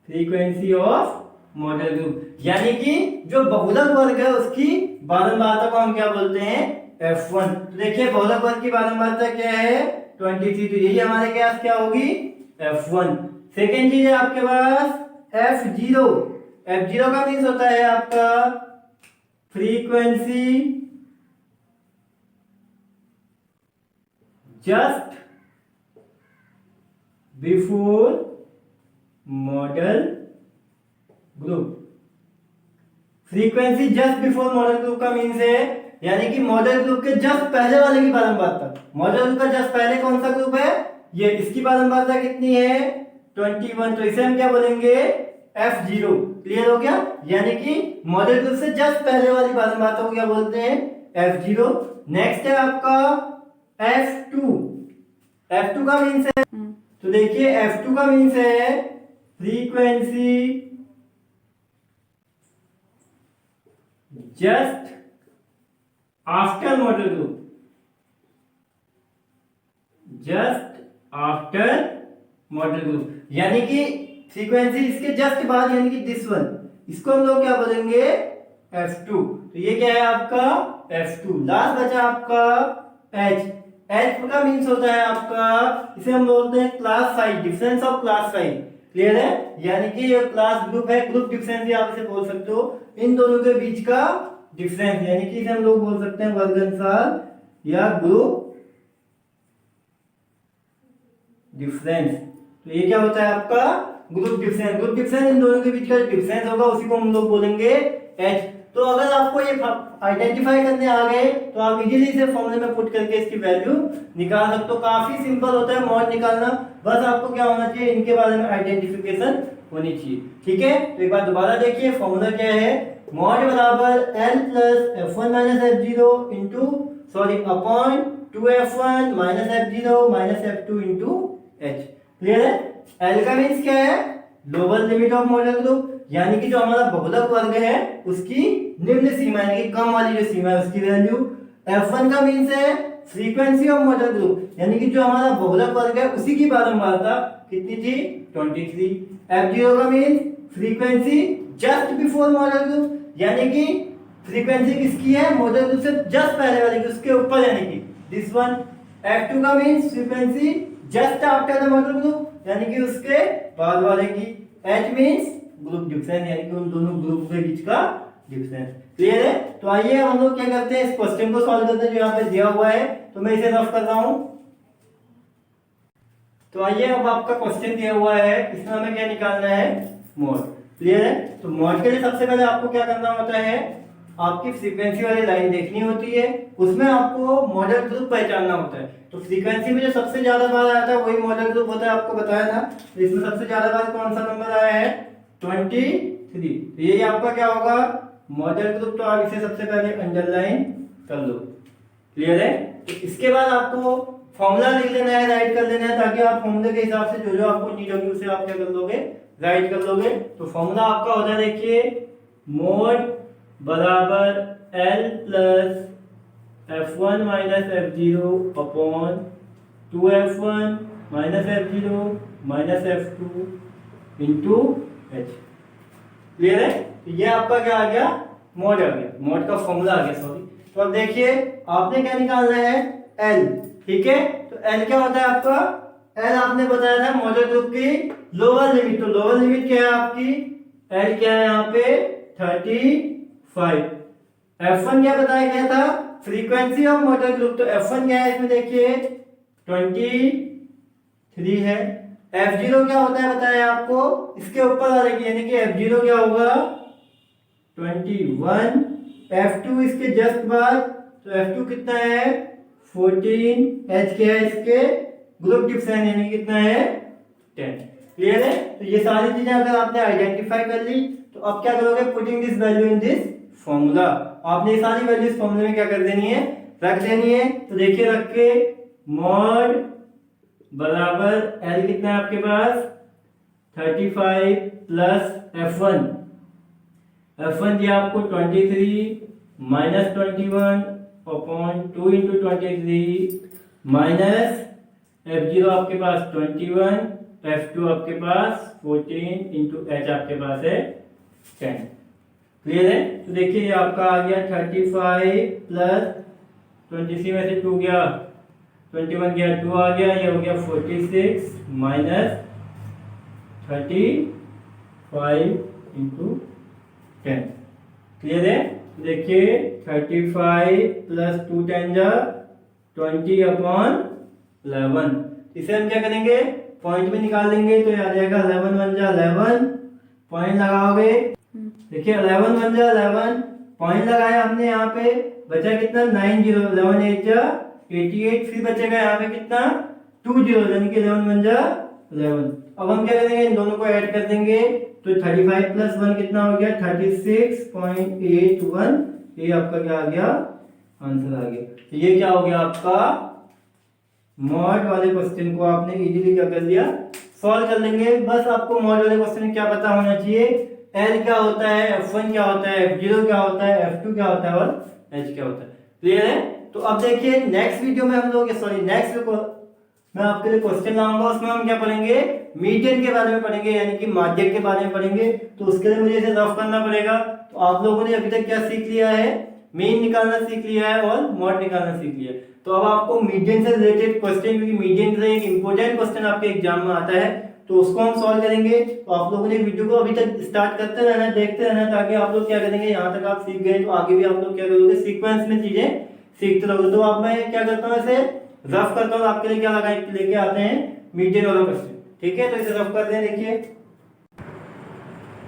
frequency of model group, यानी कि जो बहुलक वर्ग है उसकी बारंबारता को हम क्या बोलते हैं, F1। तो देखिए बहुलक वर्ग की बारंबारता क्या है, 23, तो यही हमारे पास क्या होगी, F1। सेकेंड चीज है आपके पास F0 का मीन्स होता है आपका frequency just before model group. Frequency just before model group का मीन्स है यानी कि मॉडल ग्रुप के जस्ट पहले वाले की बारंबारता। मॉडल ग्रुप का जस्ट पहले कौन सा ग्रुप है, ये, इसकी बारंबारता कितनी है, 21, तो इसे हम क्या बोलेंगे, F0। क्लियर हो गया? यानी कि मॉडल ग्रुप से जस्ट पहले वाली बारंबारता को क्या बोलते हैं, F0। नेक्स्ट है आपका F2 का मीन्स है, तो देखिए F2 का मीन्स है frequency just after model group, just after model group, यानी कि फ्रीक्वेंसी इसके जस्ट बाद यानी कि दिस वन, इसको हम लोग क्या बोलेंगे F2। तो ये क्या है आपका F2। लास्ट बचा आपका H। H का मीन्स होता है आपका, इसे हम बोलते हैं class size, difference of class size. Clear है, यानी कि ये क्लास ग्रुप है, ग्रुप डिफरेंस भी आप इसे बोल सकते हो, इन दोनों के बीच का डिफरेंस, यानी कि इसे हम लोग बोल सकते हैं वर्ग अनुसार या ग्रुप डिफरेंस। तो ये क्या होता है आपका group difference. Group difference in दोनों के बीच का डिफरेंस होगा, उसी को हम लोग बोलेंगे H। तो अगर आपको ये आइडेंटिफाई करने आ गए तो आप इजीली इसे फॉर्मूले में पुट करके इसकी वैल्यू निकाल सकते हो। काफी सिंपल होता है मॉड निकालना, बस आपको क्या होना चाहिए, इनके बारे में आइडेंटिफिकेशन होनी चाहिए। ठीक है, तो एक बार दोबारा देखिए, फॉर्मूला क्या है, मॉड बराबर L plus F1 minus F0 into sorry upon 2F1 minus F0 minus F2 into H। Clear है, L का मीन्स क्या है, lower limit of model group, यानी कि जो हमारा बहुलक वर्ग है उसकी निम्न सीमा, यानी कि कम वाली जो सीमा है उसकी वैल्यू। F1 का मीन्स है फ्रीक्वेंसी ऑफ मॉडल ग्रुप, यानी कि जो हमारा बहुलक वर्ग है उसी की बारंबारता कितनी थी, 23। F0 का means frequency just before model group, यानी कि फ्रीक्वेंसी किसकी है, मॉडल ग्रुप से जस्ट पहले वाली की, उसके ऊपर, यानी कि दिस वन। F2 का means frequency just after the model group, यानी कि उसके बाद वाले की। H मीन्स ग्रुप डिफरेंस, यानी कि उन दोनों ग्रुप के बीच का डिफरेंस। क्लियर है, तो आइए हम लोग क्या करते हैं, इस क्वेश्चन को सॉल्व करते हैं जो यहाँ पे दिया हुआ है। तो मैं इसे रफ कर रहा हूं। तो आइए, अब आपका क्वेश्चन दिया हुआ है, इसमें हमें क्या निकालना है, मोड। क्लियर है, तो मोड के लिए सबसे पहले आपको क्या करना होता है, आपकी फ्रीक्वेंसी वाली लाइन देखनी होती है, उसमें आपको मॉडल ग्रुप पहचानना होता है। तो फ्रीक्वेंसी में जो सबसे ज्यादा बार आया था वही मॉडल ग्रुप होता है, आपको बताया था। तो इसमें सबसे ज्यादा बार कौन सा नंबर आया है, 23। तो ये आपका क्या होगा, मॉडल ग्रुप। तो आप इसे सबसे पहले अंडरलाइन कर लो। क्लियर है, तो इसके बाद आपको फॉर्मूला लिख लेना है, राइट कर लेना है, ताकि आप फॉर्मूले के हिसाब से जो जो आपको नीड होगी उसे आप क्या कर लोगे, राइट कर लोगे। तो फॉर्मूला आपका होता है, देखिए, मोड बराबर L plus F1 minus F0 upon 2F1 minus F0 minus F2 into H। Clear है, तो ये आपका क्या आ गया, मोड आ गया, मोड का फॉर्मूला आ गया, सॉरी। तो अब देखिए, आपने क्या निकालना है, L। ठीक है, तो L क्या होता है आपका, L आपने बताया था मॉडल ग्रुप की लोअर लिमिट। तो लोअर लिमिट क्या है आपकी, L क्या है यहाँ पे 35। F1 क्या बताया गया था, फ्रीक्वेंसी ऑफ मॉडल ग्रुप। तो F1 क्या है इसमें देखिए 23 है। F0 क्या होता है बताया आपको, इसके ऊपर वाले की, यानी कि F0 क्या होगा 21। F2 इसके जस्ट बाद, तो F2 कितना है 14। H क्या है इसके ग्रुप डिफरेंस, यानी कितना है 10। क्लियर है, तो ये सारी चीजें अगर आपने आइडेंटिफाई कर ली तो अब क्या करोगे, putting this value in this formula. आपने ये सारी वैल्यू इस फॉर्मूले में क्या कर देनी है, रख देनी है। तो देखिए, रख के मॉड बराबर L कितना है आपके पास 35 प्लस F1, F1 दिया आपको 23 minus 21 upon 2 into 23 minus F0 आपके पास 21, F2 आपके पास 14 इंटू H आपके पास है 10। क्लियर है, तो देखिए ये आपका आ गया 35 प्लस 23 में से 2 गया, 21 गया, 2 आ गया, ये हो गया 46 माइनस 35 इंटू 10। क्लियर है, देखिए 35 प्लस 2 10 जा 20 अपॉन 11। इसे हम क्या करेंगे, पॉइंट में निकाल लेंगे, तो आ जाएगा 11 1 जा 11, पॉइंट लगाओगे, देखिए 11 1 जा 11, पॉइंट लगाया हमने, यहाँ पे बचा कितना 90, 11 8 जा 88, फिर बचेगा यहाँ पे कितना 20, यानी कि 11 1 जा 11। अब हम क्या करेंगे, इन दोनों को ऐड कर देंगे, तो 35 प्लस 1 कितना हो गया 36.81। ये आपका क्या आ गया, आंसर आ गया। तो ये क्या हो गया आपका, मॉड वाले क्वेश्चन को आपने इजीली क्या कर लिया, सॉल्व कर लेंगे। बस आपको मॉड वाले क्वेश्चन में क्या पता होना चाहिए, L क्या होता है, F1 क्या होता है, F0 क्या होता है, F2 क्या होता है और H क्या होता है। क्लियर है, तो अब देखिए नेक्स्ट वीडियो में हम लोग, सॉरी नेक्स्ट मैं आपके लिए क्वेश्चन लाऊंगा, उसमें हम क्या पढ़ेंगे, मीडियन के बारे में पढ़ेंगे, यानी कि माध्यक के बारे में पढ़ेंगे। तो उसके लिए मुझे इसे रफ करना पड़ेगा। तो आप लोगों ने अभी तक क्या सीख लिया है, मीन निकालना सीख लिया है और मॉड निकालना सीख लिया है। तो अब आपको मीडियन से रिलेटेड क्वेश्चन, क्योंकि मीडियन से एक इंपॉर्टेंट क्वेश्चन आपके एग्जाम में आता है, तो उसको हम सॉल्व करेंगे। तो आप लोगों ने वीडियो को अभी तक स्टार्ट करते रहना, देखते रहना, ताकि आप लोग क्या करेंगे, यहाँ तक आप सीख गए तो आगे भी आप लोग क्या करोगे, सीक्वेंस में चीजें सीखते रहोगे। तो अब मैं क्या करता हूँ, इसे रफ करता हूँ, आपके लिए क्या लगा लेके आते हैं, मीडियन वाला क्वेश्चन। ठीक है, तो इसे रफ करते हैं। देखिए,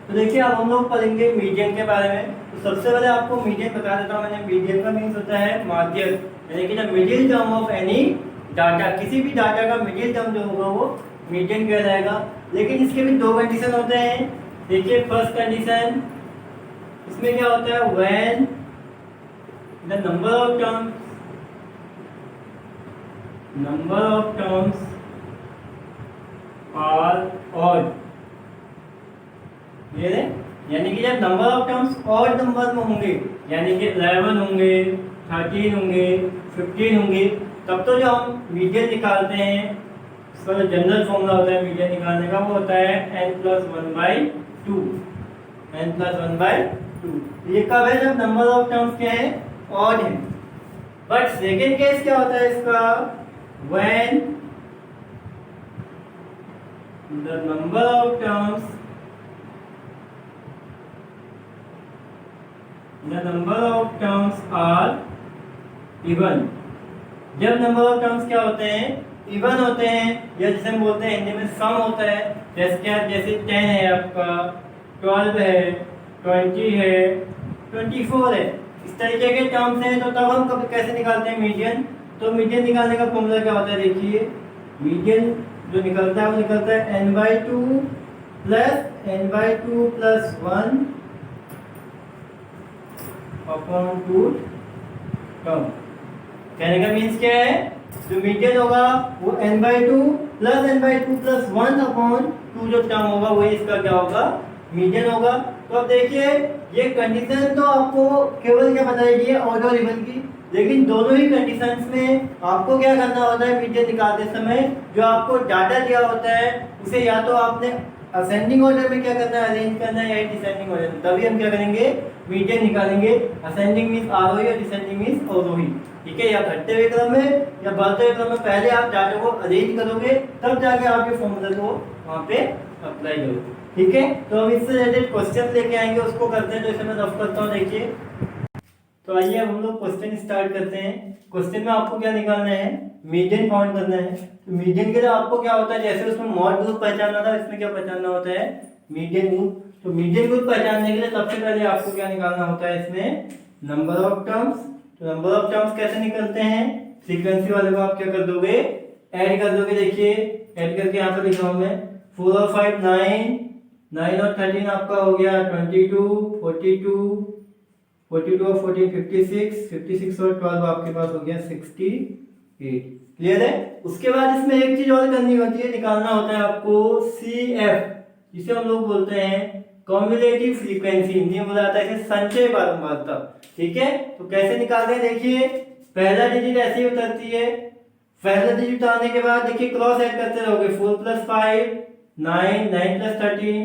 तो देखिए अब हम लोग पढ़ेंगे मीडियन के बारे में। तो सबसे पहले आपको मीडियन बता देता हूँ मैंने। मीडियन का मीन्स होता है माध्यक, यानी कि the middle term of any data, किसी भी डाटा का मिडिल टर्म जो होगा वो मीडियन कहलाएगा जाएगा। लेकिन इसके भी दो कंडीशन होते हैं। देखिए, फर्स्ट कंडीशन, इसमें क्या होता है, when the number of terms are odd, यानी कि जब number of terms odd number में होंगे, यानी कि 11 होंगे, 13 होंगे, 15 होंगे, तब तो जो हम मीडियन निकालते हैं, इसका जो जनरल फॉर्मूला होता है मीडियन निकालने का, वो होता है n+1/2। n+1/2 ये कब है, जब नंबर ऑफ टर्म्स क्या है, ऑड है। बट सेकेंड केस क्या होता है इसका, when the number of terms are even. जब नंबर ऑफ टर्म्स क्या होते हैं, इवन होते हैं, या जिसे हम बोलते हैं हिंदी में सम होता है। जैसे क्या, जैसे 10 है आपका, 12 है, 20 है, 24 है, इस तरीके के टर्म्स हैं। तो तब हम कब कैसे निकालते हैं मीडियन। तो मीडियन निकालने का फॉर्मूला क्या होता है, देखिए, मीडियन जो निकलता है वो निकलता है n/2 + 1 अपॉन 2 टर्म। कहने का मीन्स क्या है, जो मीडियन होगा वो n/2 + 1 अपॉन 2 जो टर्म होगा वही इसका क्या होगा, मीडियन होगा। तो अब देखिए, ये कंडीशन तो आपको केवल क्या बताएगी, ऑड और इवन की। लेकिन दोनों ही कंडीशंस में आपको क्या करना होता है, मीडियन निकालते समय जो आपको डाटा दिया होता है उसे या तो आपने असेंडिंग ऑर्डर में क्या करना है, अरेंज करना है, या डिसेंडिंग ऑर्डर में, तभी हम क्या करेंगे, मीडियन निकालेंगे। असेंडिंग मींस आरोही और डिसेंडिंग मींस अवरोही। ठीक है, या घटते हुए क्रम में या बढ़ते हुए क्रम में पहले आप डाटा को अरेंज करोगे, तब जाके आप ये फॉर्मूला को वहां पे अप्लाई करोगे। ठीक है, तो हम इससे रिलेटेड क्वेश्चन लेके आएंगे, उसको करते हैं। तो इसे मैं रफ करता हूँ, देखिए। तो आइए अब हम लोग क्वेश्चन स्टार्ट करते हैं। क्वेश्चन में आपको क्या निकालना है, मीडियन फाउंड करना है। तो मीडियन के लिए आपको क्या होता है, जैसे उसमें मॉड ग्रुप पहचानना था, इसमें क्या पहचानना होता है, मीडियन ग्रुप। तो मीडियन ग्रुप पहचानने के लिए सबसे पहले आपको क्या निकालना होता है, इसमें नंबर ऑफ टर्म्स। तो नंबर ऑफ टर्म्स कैसे निकलते हैं, फ्रीक्वेंसी वाले को आप क्या कर दोगे, ऐड कर दोगे। देखिए, ऐड करके यहाँ पर लिख रहा हूँ मैं, 4 और 5 9, 9 और 13 आपका हो गया 22, 42, 42 और 14 56, 56 और 12 आपके पास हो गया 68। क्लियर है। उसके बाद इसमें एक चीज और करनी होती है, निकालना होता है आपको CF, जिसे हम लोग बोलते हैं कॉम्युलेटिव फ्रीक्वेंसी, हिंदी में बोला जाता है संचय बारंबारता। ठीक है, तो कैसे निकालते हैं, देखिए, पहला डिजिट ऐसे ही उतरती है। पहला डिजिट उतारने के बाद देखिए क्रॉस ऐड करते रहोगे, 4 + 5 9, 9 + 13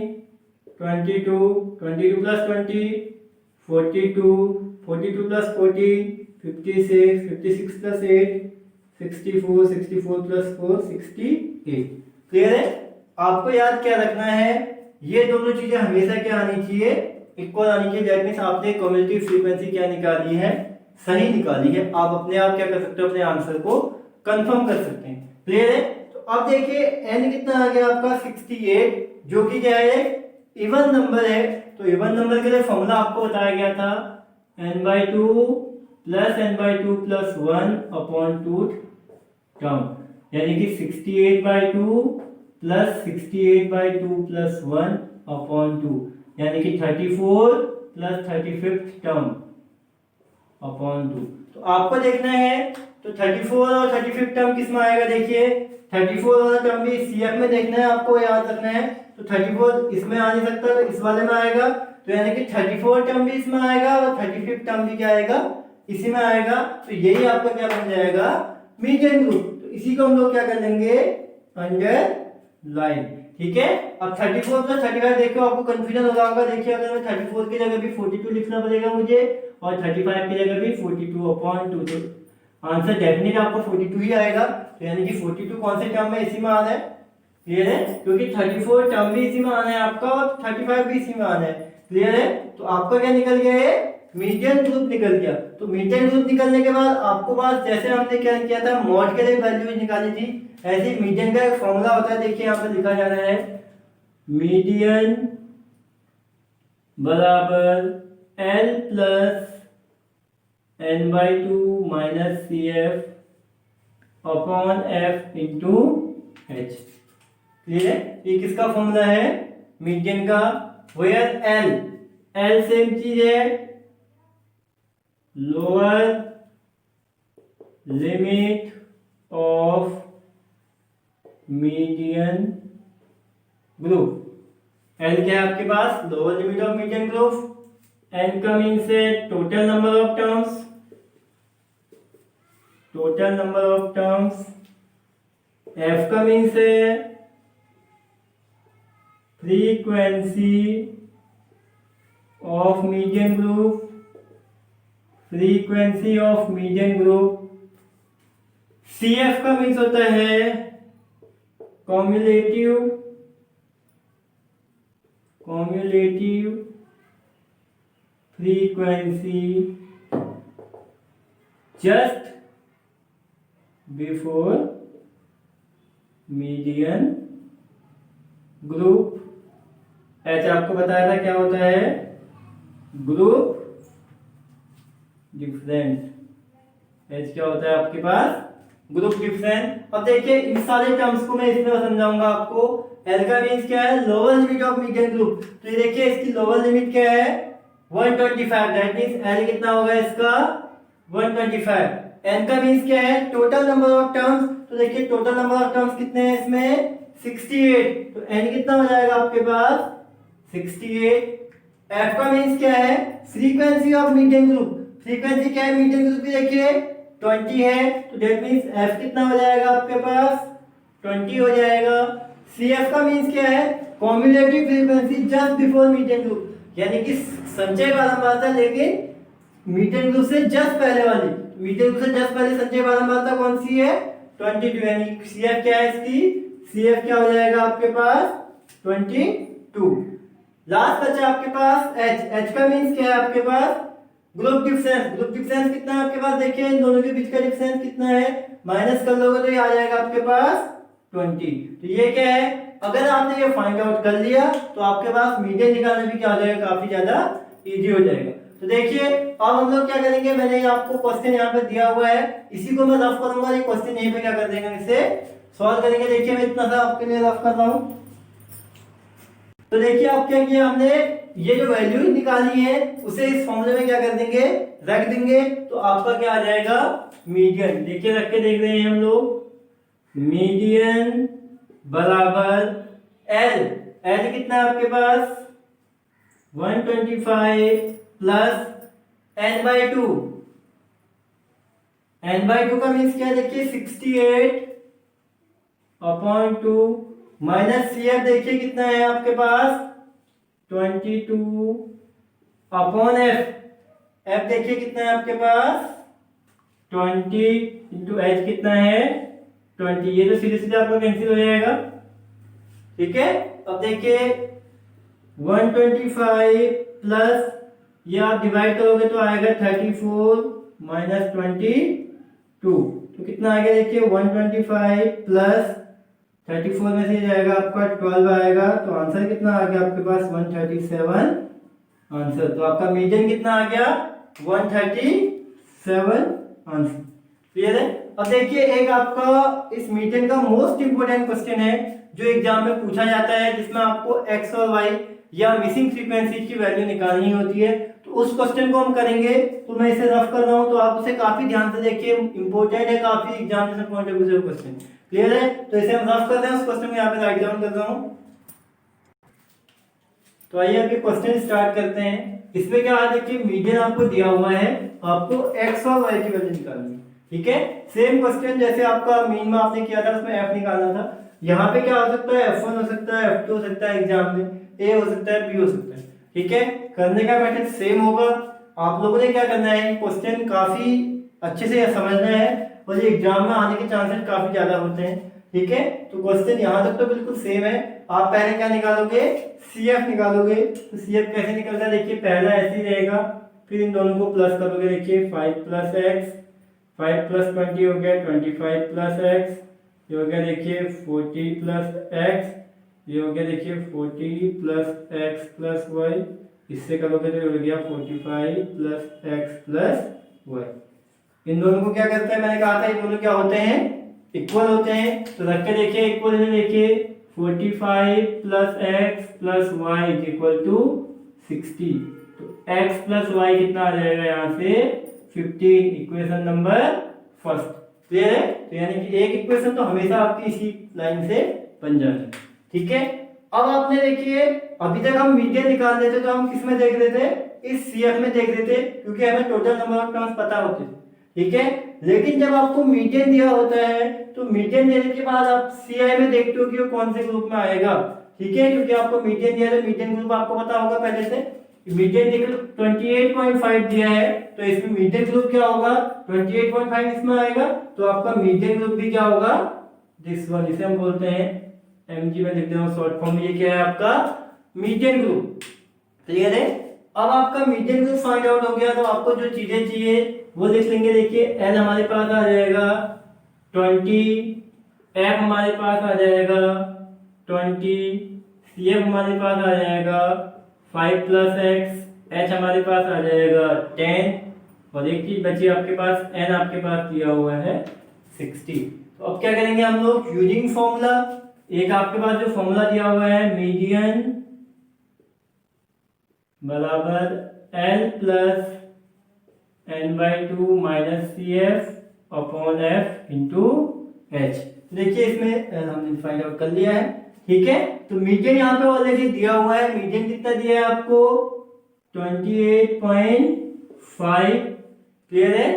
22, 22 + 20 42, 42 + 40 56, 56 + 8 64, 64 + 4 68। क्लियर है। आपको याद क्या रखना है, ये दोनों चीजें हमेशा क्या आनी चाहिए, इक्वल आनी चाहिए। दैट मींस आपने कम्युलेटिव फ्रीक्वेंसी क्या निकाली है, सही निकाली है। आप अपने आप क्या कर सकते हो, अपने आंसर को कंफर्म कर सकते हैं। क्लियर है। तो अब देखिए n कितना आ गया आपका 68, जो कि क्या है, इवन नंबर है। तो इवन नंबर के लिए फॉर्मूला आपको बताया गया था, n/2 + n/2 + 1 अपॉन 2 टर्म, यानी कि 68/2 + 68/2 + 1 अपॉन 2, यानी कि 34 + 35th टर्म अपॉन 2। तो आपको देखना है, तो 34 और 35th टर्म किस में आएगा, देखिए 34 वाला टर्म भी CF में देखना है, आपको याद रखना है। तो 34 इसमें आ नहीं सकता, तो इस वाले में आएगा। तो यानी कि 34 टर्म भी इसमें आएगा और 35th टर्म भी क्या आएगा, इसी में आएगा। तो यही आपका क्या बन जाएगा, मीडियन ग्रुप। तो इसी को हम लोग क्या कर लेंगे, अंडर लाइन। ठीक है, अब 34 प्लस 35 देखो, आपको कंफ्यूजन हो रहा होगा। देखिए अगर मैं 34 की जगह भी 42 लिखना पड़ेगा मुझे, और 35 की जगह भी 42/2, तो आंसर डेफिनेटली आपको 42 ही आएगा। तो यानी कि 42 कौन से टर्म में इसी में आना है, क्लियर है, क्योंकि 34 टर्म भी इसी में आना है आपका, और 35 भी इसी में आना है, क्लियर है। तो आपका क्या निकल गया है, मीडियन ग्रुप निकल गया। तो मीडियन ग्रुप निकलने के बाद आपको पास, जैसे हमने क्या किया था, मॉड के लिए वैल्यू निकाली थी, ऐसे मीडियन का एक फॉर्मूला होता है। देखिए यहाँ पर लिखा जा रहा है, मीडियन बराबर L plus n/2 minus CF upon F into H। Clear है, ये किसका फॉर्मूला है, मीडियन का। वेयर L सेम चीज है, lower limit of median group. L क्या है आपके पास, lower limit of median group. N का मीन्स है total number of terms, total number of terms. F का मीन्स है frequency of median group, frequency of median group. CF का means होता है cumulative frequency just before median group. H आपको बताया था क्या होता है, ग्रुप डिफरेंस। H क्या होता है आपके पास, ग्रुप डिफरेंस। अब देखिए इन सारे टर्म्स को मैं इसमें समझाऊंगा आपको। L का मीन्स क्या है, lower limit of median group. तो ये देखिए इसकी लोअर लिमिट क्या है, 125। दैट मीन्स L कितना होगा इसका, 125। N का मीन्स क्या है, टोटल नंबर ऑफ टर्म्स। तो देखिए टोटल नंबर ऑफ टर्म्स कितने हैं इसमें, 68। तो N कितना हो जाएगा आपके पास, 68। F का मीन्स क्या है, frequency of median group. Frequency क्या है मीडियन ग्रुप की, देखिए 20 है। तो दैट मीन्स F कितना हो जाएगा आपके पास, 20 हो जाएगा। CF का मीन्स क्या है, cumulative frequency just before median group, यानी कि संचय बारंबारता लेकिन मीडियन ग्रुप से जस्ट पहले वाली। मीडियन ग्रुप से जस्ट पहले संचय बारंबारता कौन सी है, 22। यानी CF क्या है इसकी, CF क्या हो जाएगा आपके पास, 22। लास्ट बचा आपके पास H का मीन्स क्या है आपके पास, ग्रुप डिफरेंस। ग्रुप डिफरेंस कितना है आपके पास, देखिए इन दोनों के बीच का डिफरेंस कितना है, माइनस कर लोगे तो ये आ जाएगा आपके पास 20। तो ये क्या है, अगर आपने ये फाइंड आउट कर लिया तो आपके पास मीडियन निकालना भी क्या हो जाएगा, काफी ज्यादा इजी हो जाएगा। तो देखिए अब हम लोग क्या करेंगे, मैंने आपको क्वेश्चन यहाँ पे दिया हुआ है, इसी को मैं रफ करूंगा। ये क्वेश्चन यहीं पे क्या कर देंगे, इसे सॉल्व करेंगे। देखिए मैं इतना सा आपके लिए रफ कर रहा हूँ। तो देखिए अब क्या किया हमने, ये जो वैल्यू निकाली है उसे इस फॉर्मूले में क्या कर देंगे, रख देंगे। तो आपका क्या आ जाएगा, मीडियन। देखिए रख के देख रहे हैं हम लोग, मीडियन बराबर L कितना है आपके पास, 125 प्लस n/2। n/2 का मीन्स क्या है, देखिए 68/2 माइनस CF देखिए कितना है आपके पास, 22 अपॉन F देखिए कितना है आपके पास, 20 इंटू H कितना है, 20। ये तो सीधे सीधे आपका कैंसिल हो जाएगा। ठीक है, अब देखिए 125 प्लस ये आप डिवाइड करोगे तो आएगा 34 माइनस 22। तो कितना आ गया, देखिए 125 प्लस 34 में से जाएगा आपका 12 आएगा। तो आंसर कितना आ गया आपके पास, 137 आंसर। तो आपका मीडियन कितना आ गया, 137 आंसर। क्लियर है। अब देखिए एक आपका इस मीडियन का मोस्ट इंपोर्टेंट क्वेश्चन है जो एग्जाम में पूछा जाता है, जिसमें आपको x और y या मिसिंग फ्रीक्वेंसी की वैल्यू निकालनी होती है। तो उस क्वेश्चन को हम करेंगे। तो मैं इसे रफ कर रहा हूं, तो आप उसे काफी ध्यान से देखिए, इंपॉर्टेंट है काफी एग्जामिनेशन पॉइंट ऑफ व्यू से क्वेश्चन। क्लियर है, तो इसे हम रफ करते हैं। उस क्वेश्चन को यहाँ पे राइट डाउन कर रहा हूँ। तो आइए अभी क्वेश्चन स्टार्ट करते हैं। इसमें क्या है, देखिए मीडियन आपको दिया हुआ है, आपको x और y की वैल्यू निकालनी है। ठीक है। सेम क्वेश्चन जैसे आपका मीन में आपने किया था, उसमें एफ निकालना था, यहाँ पे क्या हो सकता है, F1 हो सकता है, F2 हो सकता है, एग्जाम में A हो सकता है, B हो सकता है। ठीक है, करने का मेथड सेम होगा। आप लोगों ने क्या करना है, क्वेश्चन काफी अच्छे से समझना है और ये एग्जाम में आने के चांसेस काफी ज्यादा होते हैं। ठीक है, तो क्वेश्चन यहाँ तक तो बिल्कुल सेम है। आप पहले क्या निकालोगे, CF निकालोगे। तो CF कैसे निकलता है, देखिए पहला ऐसे ही रहेगा, फिर इन दोनों को प्लस करोगे, देखिए 5 + x, 5 + 20 हो गया 25 + x, ये हो गया देखिए 40 + x, ये हो गया देखिए 40 + x + y, इससे करोगे तो हो गया 45 + x + y। इन दोनों को क्या करते हैं, मैंने कहा था ये दोनों क्या होते हैं, इक्वल होते हैं। तो रख के देखिए इक्वल में, देखिए 45 + x + y = 60। तो x + y कितना आ जाएगा यहाँ से 15, इक्वेशन नंबर फर्स्ट। क्लियर है, तो यानी कि एक इक्वेशन तो हमेशा आपकी इसी लाइन से बन जाएगी। ठीक है, अब आपने देखिए अभी तक हम मीडियन निकाल रहे थे, तो हम किस में देख रहे थे, इस CF में देख रहे थे, क्योंकि हमें टोटल नंबर ऑफ टर्म्स पता होते थे। ठीक है, लेकिन जब आपको मीडियन दिया होता है तो मीडियन देने के बाद आप CI में देखते हो कि वो कौन से ग्रुप में आएगा। ठीक है, क्योंकि आपको मीडियन दिया है तो मीडियन ग्रुप आपको पता होगा पहले से। मीडियन देखो 28.5 दिया है, तो इसमें मीडियन ग्रुप क्या होगा, 28.5 इसमें आएगा, तो आपका मीडियन ग्रुप भी क्या होगा, दिस वन, इसे हम बोलते हैं MG में लिख दे रहा हूं शॉर्ट फॉर्म में, ये क्या है आपका मीडियन ग्रुप। क्लियर है, अब आपका मीडियन ग्रुप फाइंड आउट हो गया, तो आपको जो चीजें चाहिए वो लिख लेंगे। देखिए L हमारे पास आ जाएगा 20, F हमारे पास आ जाएगा 20, CF हमारे पास आ जाएगा 5 + x, H हमारे पास आ जाएगा 10, और एक चीज बची आपके पास, N आपके पास दिया हुआ है 60। तो अब क्या करेंगे हम लोग, यूजिंग फॉर्मूला, एक आपके पास जो फॉर्मूला दिया हुआ है, मीडियन बराबर L + n/2 - CF/F × H। देखिए इसमें हमने फाइंड आउट कर लिया है। ठीक है, तो मीडियन यहाँ पे ऑलरेडी दिया हुआ है, मीडियन कितना दिया है आपको 28.5। क्लियर है,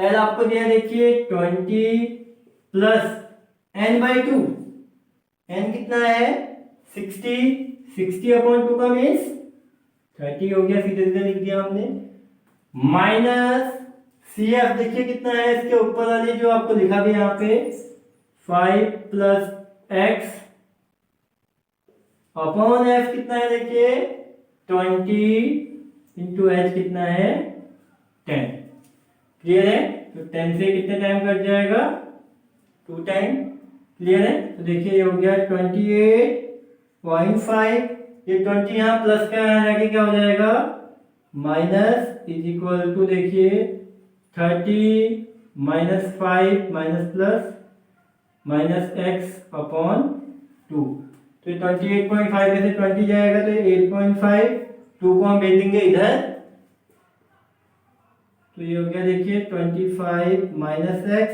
L आपको दिया देखिए 20 + n/2, n कितना है 60, 60/2 का मीन्स 30 हो गया, सीधे सीधे लिख दिया हमने, माइनस CF देखिए कितना है, इसके ऊपर वाली जो आपको लिखा भी यहाँ पे 5 + x अपॉन F कितना है, देखिए 20 × H कितना है 10। क्लियर है, तो 10 से कितने टाइम कट जाएगा, 2 टाइम। क्लियर है, तो देखिए ये हो गया 28.5, ये 20 यहाँ प्लस का यहाँ जाके क्या हो जाएगा माइनस, = देखिए 30 - 5 -+- -x/2। तो 28.5 में से 20 जाएगा तो 8.5, 2 को हम भेज देंगे इधर, तो ये हो गया देखिए 25 - x,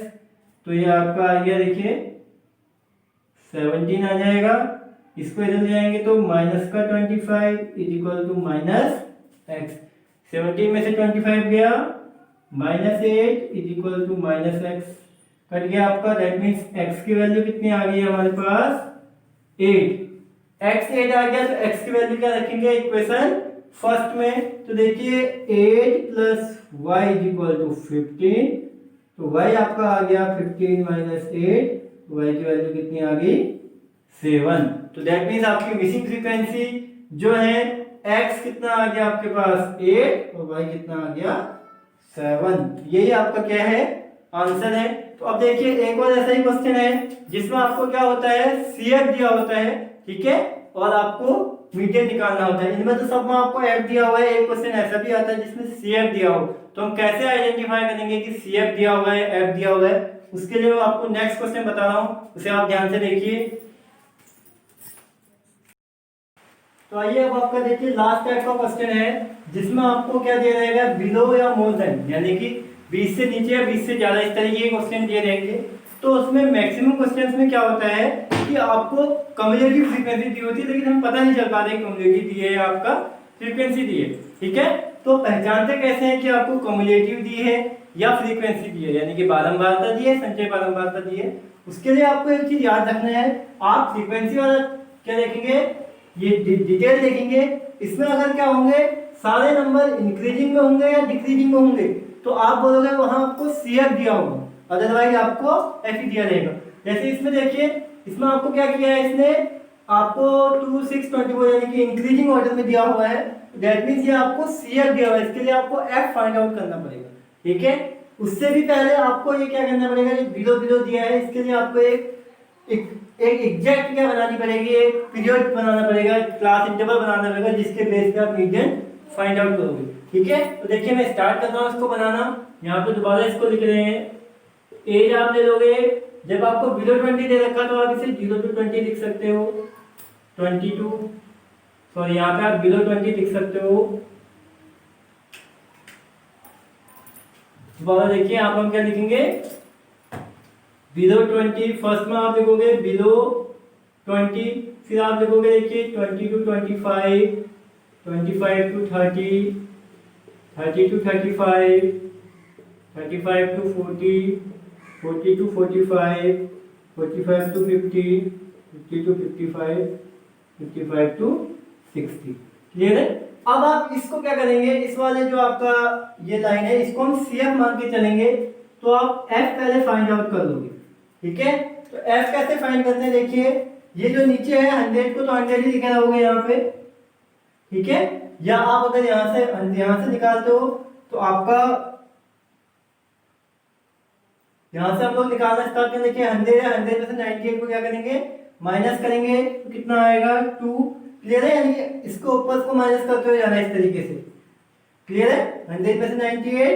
तो ये आपका आ गया देखिए 17 आ जाएगा। इसको इधर ले आएंगे तो -25 = -x, 17 में से 25 गया -8 = -x, कट गया आपका, दैट मीन्स x की वैल्यू कितनी आ गई हमारे पास 8, x 8 आ गया, तो x की वैल्यू क्या रखेंगे इक्वेशन फर्स्ट में, तो देखिए 8 + y = 15, तो y आपका आ गया 15 - 8, y की वैल्यू कितनी आ गई 7। तो दैट मीन्स आपकी मिसिंग फ्रीक्वेंसी जो है x कितना आ गया आपके पास 8 और y कितना आ गया 7। यही आपका क्या है आंसर है। तो अब देखिए एक और ऐसा ही क्वेश्चन है जिसमें आपको क्या होता है CF दिया होता है, ठीक है, और आपको मीडियन निकालना होता है। इनमें तो सब में आपको F दिया हुआ है, एक क्वेश्चन ऐसा भी आता है जिसमें CF दिया हो, तो हम कैसे आइडेंटिफाई करेंगे कि CF दिया हुआ है F दिया हुआ है, उसके लिए मैं आपको नेक्स्ट क्वेश्चन बता रहा हूं, उसे आप ध्यान से देखिए। तो आइए अब आपका देखिए लास्ट टाइप का क्वेश्चन है जिसमें आपको क्या दिया रहेगा बिलो या मोर देन, यानी कि 20 से नीचे या 20 से ज्यादा, इस तरीके के क्वेश्चन दिए रहेंगे। तो उसमें मैक्सिमम क्वेश्चंस में क्या होता है कि आपको कम्युलेटिव फ्रीक्वेंसी दी होती है, लेकिन हमें पता नहीं चल पा रहा है कम्युलेटिव दी है आपका फ्रीक्वेंसी दी है। ठीक है, तो पहचानते कैसे हैं कि आपको कम्युलेटिव दी है या फ्रीक्वेंसी दी है, यानी कि बारंबारता दी है, संचय बारंबारता दी है। उसके लिए आपको एक चीज याद रखना है, आप फ्रीक्वेंसी वाला क्या देखेंगे, ये डिटेल देखेंगे। इसमें अगर क्या होंगे, सारे नंबर इंक्रीजिंग में होंगे या डिक्रीजिंग में होंगे, तो आप बोलोगे वहां आपको CF दिया होगा, अदरवाइज आपको FE दिया रहेगा। जैसे इसमें देखिए, इसमें आपको क्या किया है, इसने आपको 2 6 24 यानी कि इंक्रीजिंग ऑर्डर में दिया हुआ है, दैट मींस ये आपको CF दिया हुआ है, इसके लिए आपको F फाइंड आउट करना पड़ेगा। ठीक है, उससे भी पहले आपको ये क्या करना पड़ेगा, ये बिलो बिलो दिया है, इसके लिए आपको एक एग्जैक्ट क्या बनानी पड़ेगी, एक पीरियड बनाना पड़ेगा, क्लास इंटरवल बनाना पड़ेगा, जिसके बेस पे आप मीडियन फाइंड आउट करोगे। ठीक है, तो देखिए मैं स्टार्ट करता हूँ इसको बनाना। यहाँ पे दोबारा इसको लिख रहे हैं, एज आप ले लोगे, जब आपको बिलो 20 दे रखा तो आप इसे 0 to 20 लिख सकते हो, 22, सॉरी यहाँ पे आप बिलो 20 लिख सकते हो। दोबारा देखिए, यहाँ पर हम क्या लिखेंगे, बिलो 20, फर्स्ट में आप लिखोगे बिलो 20, फिर आप लिखोगे देखिए 20 to 25, 25 to 30, 30 to 35, 35 to 40, 40 to 45, 45 to 50, 50 to 55, 55 to 60। Clear है? अब आप इसको क्या करेंगे, इस वाले जो आपका ये लाइन है, इसको हम CF मान के चलेंगे, तो आप F पहले फाइंड आउट कर लोगे। ठीक है, तो F कैसे फाइंड करते हैं, देखिए ये जो नीचे है 100 को तो 100 ही लिखे रहोगे यहाँ पे। ठीक है, या आप अगर यहाँ से निकालते हो तो आपका यहाँ से हम लोग निकालना स्टार्ट करें। देखिए 100 है, 100 में से 98 को क्या करेंगे, माइनस करेंगे, तो कितना आएगा 2। क्लियर है, यानी कि इसको ऊपर को माइनस करते हुए जाना है इस तरीके से। क्लियर है, 100 में से 98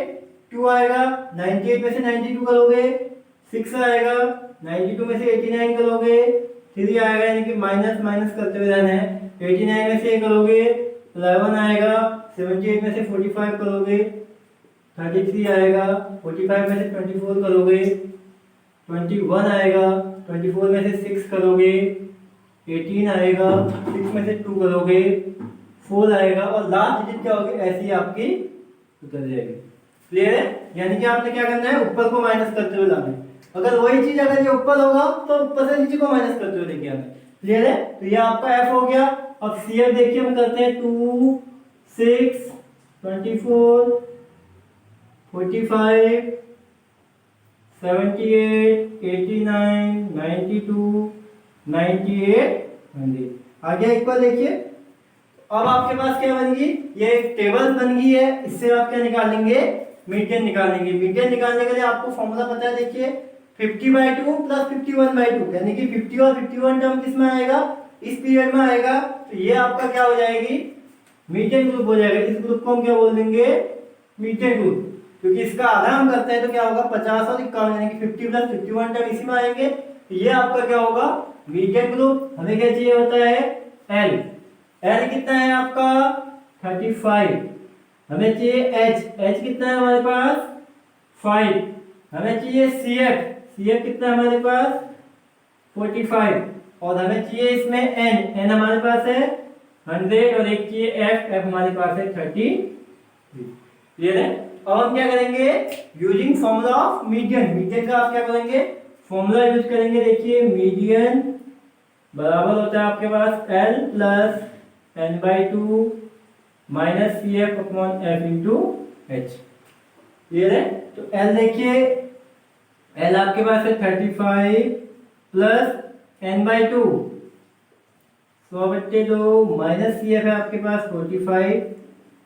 2 आएगा, 98 में से 92 करोगे 6 आएगा, 92 में से 89 करोगे 3 आएगा, यानी कि माइनस माइनस करते हुए जाना है। 89 में से करोगे 11 आएगा, 78 में से 45 करोगे 33 आएगा, 45 में से 24 करोगे 21 आएगा, 24 में से 6 करोगे 18 आएगा, 6 में से 2 करोगे 4 आएगा, और लास्ट डिजिट क्या होगी, ऐसी आपकी उतर जाएगी। क्लियर है, यानी कि आपने क्या करना है, ऊपर को माइनस करते हुए लाना है। अगर वही चीज अगर ये ऊपर होगा तो ऊपर से नीचे को माइनस करते हुए लेके आना है। क्लियर है, तो ये आपका F हो गया। अब CF देखिए हम करते हैं 2 6 24 45 78 89 92 98 100 आ गया इक्वल। देखिए अब आपके पास क्या बन गई, ये एक टेबल बन गई है, इससे आप क्या निकालेंगे, मीडियन निकालेंगे। मीडियन निकालने के लिए आपको फॉर्मूला पता है, देखिए 50/2 प्लस 51/2, यानी कि 50 और 51 टर्म किसमें आएगा, इस पीरियड में आएगा, तो ये आपका क्या हो जाएगी, मीडियन ग्रुप हो जाएगा। इस ग्रुप को हम क्या बोल देंगे, मीडियन ग्रुप, क्योंकि इसका आधा हम करते हैं तो क्या होगा 50 और 51, यानी कि 50 प्लस 51 टर्म इसी में आएंगे, तो ये आपका क्या होगा, मीडियन ग्रुप। हमें क्या चाहिए होता है, एल। एल कितना है आपका 35। हमें चाहिए एच कितना है हमारे पास 5। हमें चाहिए CF कितना है हमारे पास 45, और हमें चाहिए इसमें एन हमारे पास है 100, और एक चाहिए एफ हमारे पास है 30। क्लियर है, अब हम क्या करेंगे, using formula of median. Median का आप क्या करेंगे, फॉर्मूला यूज करेंगे। देखिए मीडियन बराबर होता है आपके पास L plus n/2 minus CF upon F into H। Clear है, तो L देखिए, L आपके पास है 35 प्लस n/2 100/2 माइनस CF है आपके पास 45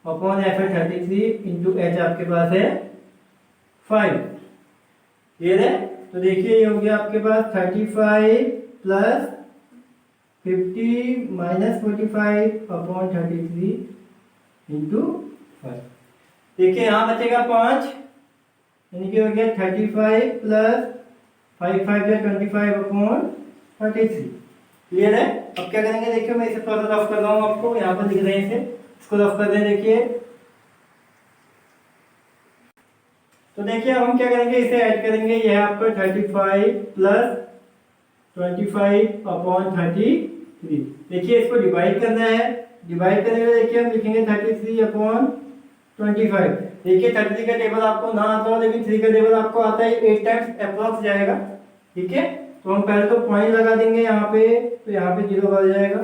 अपॉन F है 33 इंटू H आपके पास है 5। क्लियर है, तो देखिए ये हो गया आपके पास 35 प्लस 50 माइनस 45 अपॉन 33 इंटू 5। देखिए यहाँ बचेगा 5, यानी कि हो गया 35 प्लस 5 25 अपॉन 33। क्लियर है, अब क्या करेंगे, देखिए मैं इसे थोड़ा सा रफ कर रहा हूँ आपको, यहाँ पर लिख रहे हैं इसे, इसको रफ कर दें। देखिए तो देखिए अब हम क्या करेंगे, इसे ऐड करेंगे। यह है आपका 35 प्लस 25 अपॉन 33। देखिए इसको डिवाइड करना है, डिवाइड करने में देखिए हम लिखेंगे 33 अपॉन 25। देखिए 33 का टेबल आपको ना आता हो, लेकिन 3 का टेबल आपको आता है, 8 टाइम्स अप्रॉक्स जाएगा। ठीक है, तो हम पहले तो पॉइंट लगा देंगे यहाँ पे, तो यहाँ पे 0 बन जाएगा।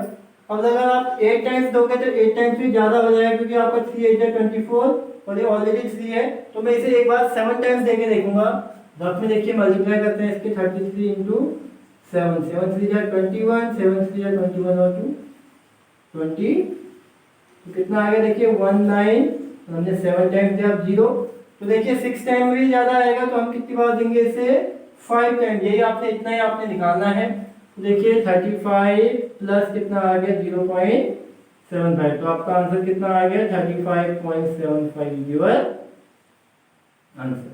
अब अगर आप 8 टाइम्स दोगे तो 8 टाइम्स भी ज्यादा हो जाएगा, क्योंकि आपका 3 8 24 और ये ऑलरेडी 3 है, तो मैं इसे एक बार 7 टाइम्स देके देखूंगा। रफ में देखिए मल्टीप्लाई करते हैं इसके 33 इंटू 7, 7 3 जा 21, 7 3 जा 21 और 2 20, तो कितना आ गया देखिए 19, हमने 7 टाइम्स दिया, अब 0, तो देखिए 6 टाइम भी ज्यादा आएगा, तो हम कितनी बार देंगे इसे 5 टाइम, यही आपने इतना ही आपने निकालना है। तो देखिए 35 प्लस कितना आ गया 0.75, तो आपका आंसर कितना आ गया 35.75 योर आंसर।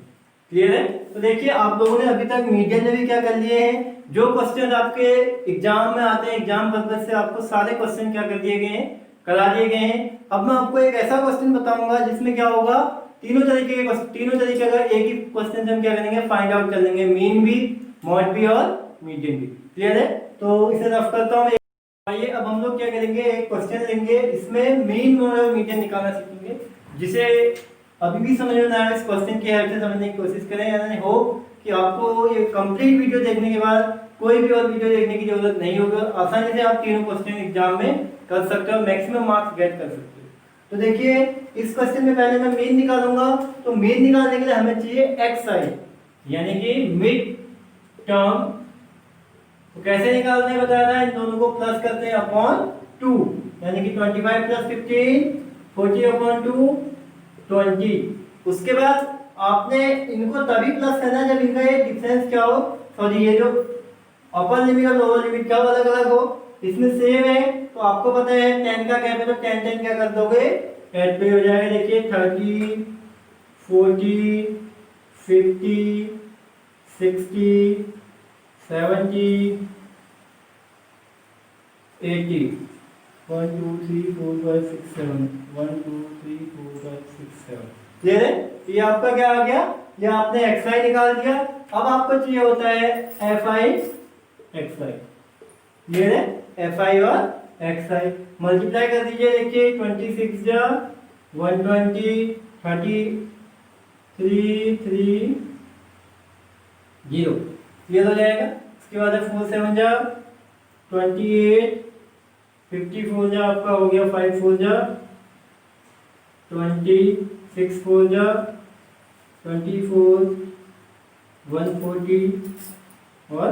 क्लियर है? तो देखिए आप लोगों ने अभी तक मीडियन में भी क्या कर लिए हैं, जो क्वेश्चन आपके एग्जाम में आते हैं, एग्जाम पर्पज से आपको सारे क्वेश्चन क्या कर दिए गए हैं, करा दिए गए हैं। अब मैं आपको एक ऐसा क्वेश्चन बताऊंगा जिसमें क्या होगा, तीनों तरीके का एक ही क्वेश्चन से हम क्या करेंगे, फाइंड आउट कर लेंगे, मीन भी, मॉड भी और मीडियन भी। क्लियर है? तो इसे रफ करता हूँ। आइए अब हम लोग क्या करेंगे, एक क्वेश्चन लेंगे, इसमें मीन, मोड और मीडियन निकालना सीखेंगे, जिसे अभी भी समझ में ना आए इस क्वेश्चन की हेल्प से समझने की कोशिश करें। यानी होप कि आपको ये कंप्लीट वीडियो देखने के बाद कोई भी और वीडियो देखने की जरूरत नहीं होगी, आसानी से आप तीनों क्वेश्चन एग्जाम में कर सकते हो, मैक्सिमम मार्क्स गेट कर सकते हो। तो देखिए इस क्वेश्चन में पहले मैं मीन निकालूंगा, तो मीन निकालने के लिए हमें चाहिए एक्स आई यानी कि मिड टर्म। तो कैसे निकालते हैं बताया था, इन दोनों को प्लस करते हैं अपॉन 2, यानी कि 25 प्लस 15 40 अपॉन 2 20। उसके बाद आपने इनको तभी प्लस करना जब इनका ये डिफरेंस क्या हो, सॉरी ये जो अपर लिमिट और लोअर लिमिट क्या अलग अलग हो, इसमें सेम है। तो आपको पता है 10 का क्या है, तो 10 10 क्या कर दोगे, ऐड पे हो जाएगा। देखिए 30 40 50 60 70 80 1 2 3 4 5 6 7 1 2 3 4 5 6 7। क्लियर है? ये आपका क्या आ गया, ये आपने एक्स आई निकाल दिया। अब आपको चाहिए होता है F I x I. Clear है? एफ आई और एक्स आई मल्टीप्लाई कर दीजिए। देखिए 26 जा 120 33 3 0, क्लियर हो जाएगा। उसके बाद 4 7 जा 28 54 जा आपका हो गया 5 4 जा 20 6 4 जा 24 140 और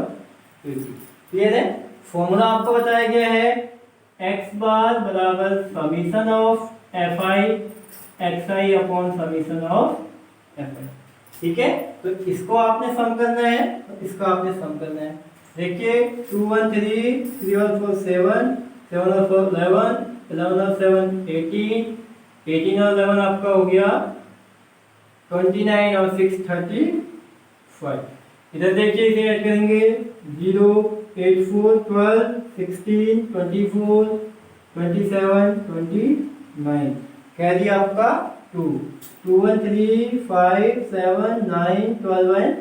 80। क्लियर है? फॉर्मूला आपको बताया गया है, एक्स बार बराबर summation of F I x I upon summation of F I. ठीक है, तो इसको आपने सम करना है, इसको आपने सम करना है। देखिए 2 1 3 3 और 4 7 7 और 4 11 11 और 7 18 18 और 11 आपका हो गया 29 और 6 35। इधर देखिए इसे ऐड करेंगे 0 8 4 12 16 24 27 29, कह दिया आपका 2 2 1 3 5 7 9 12 एंड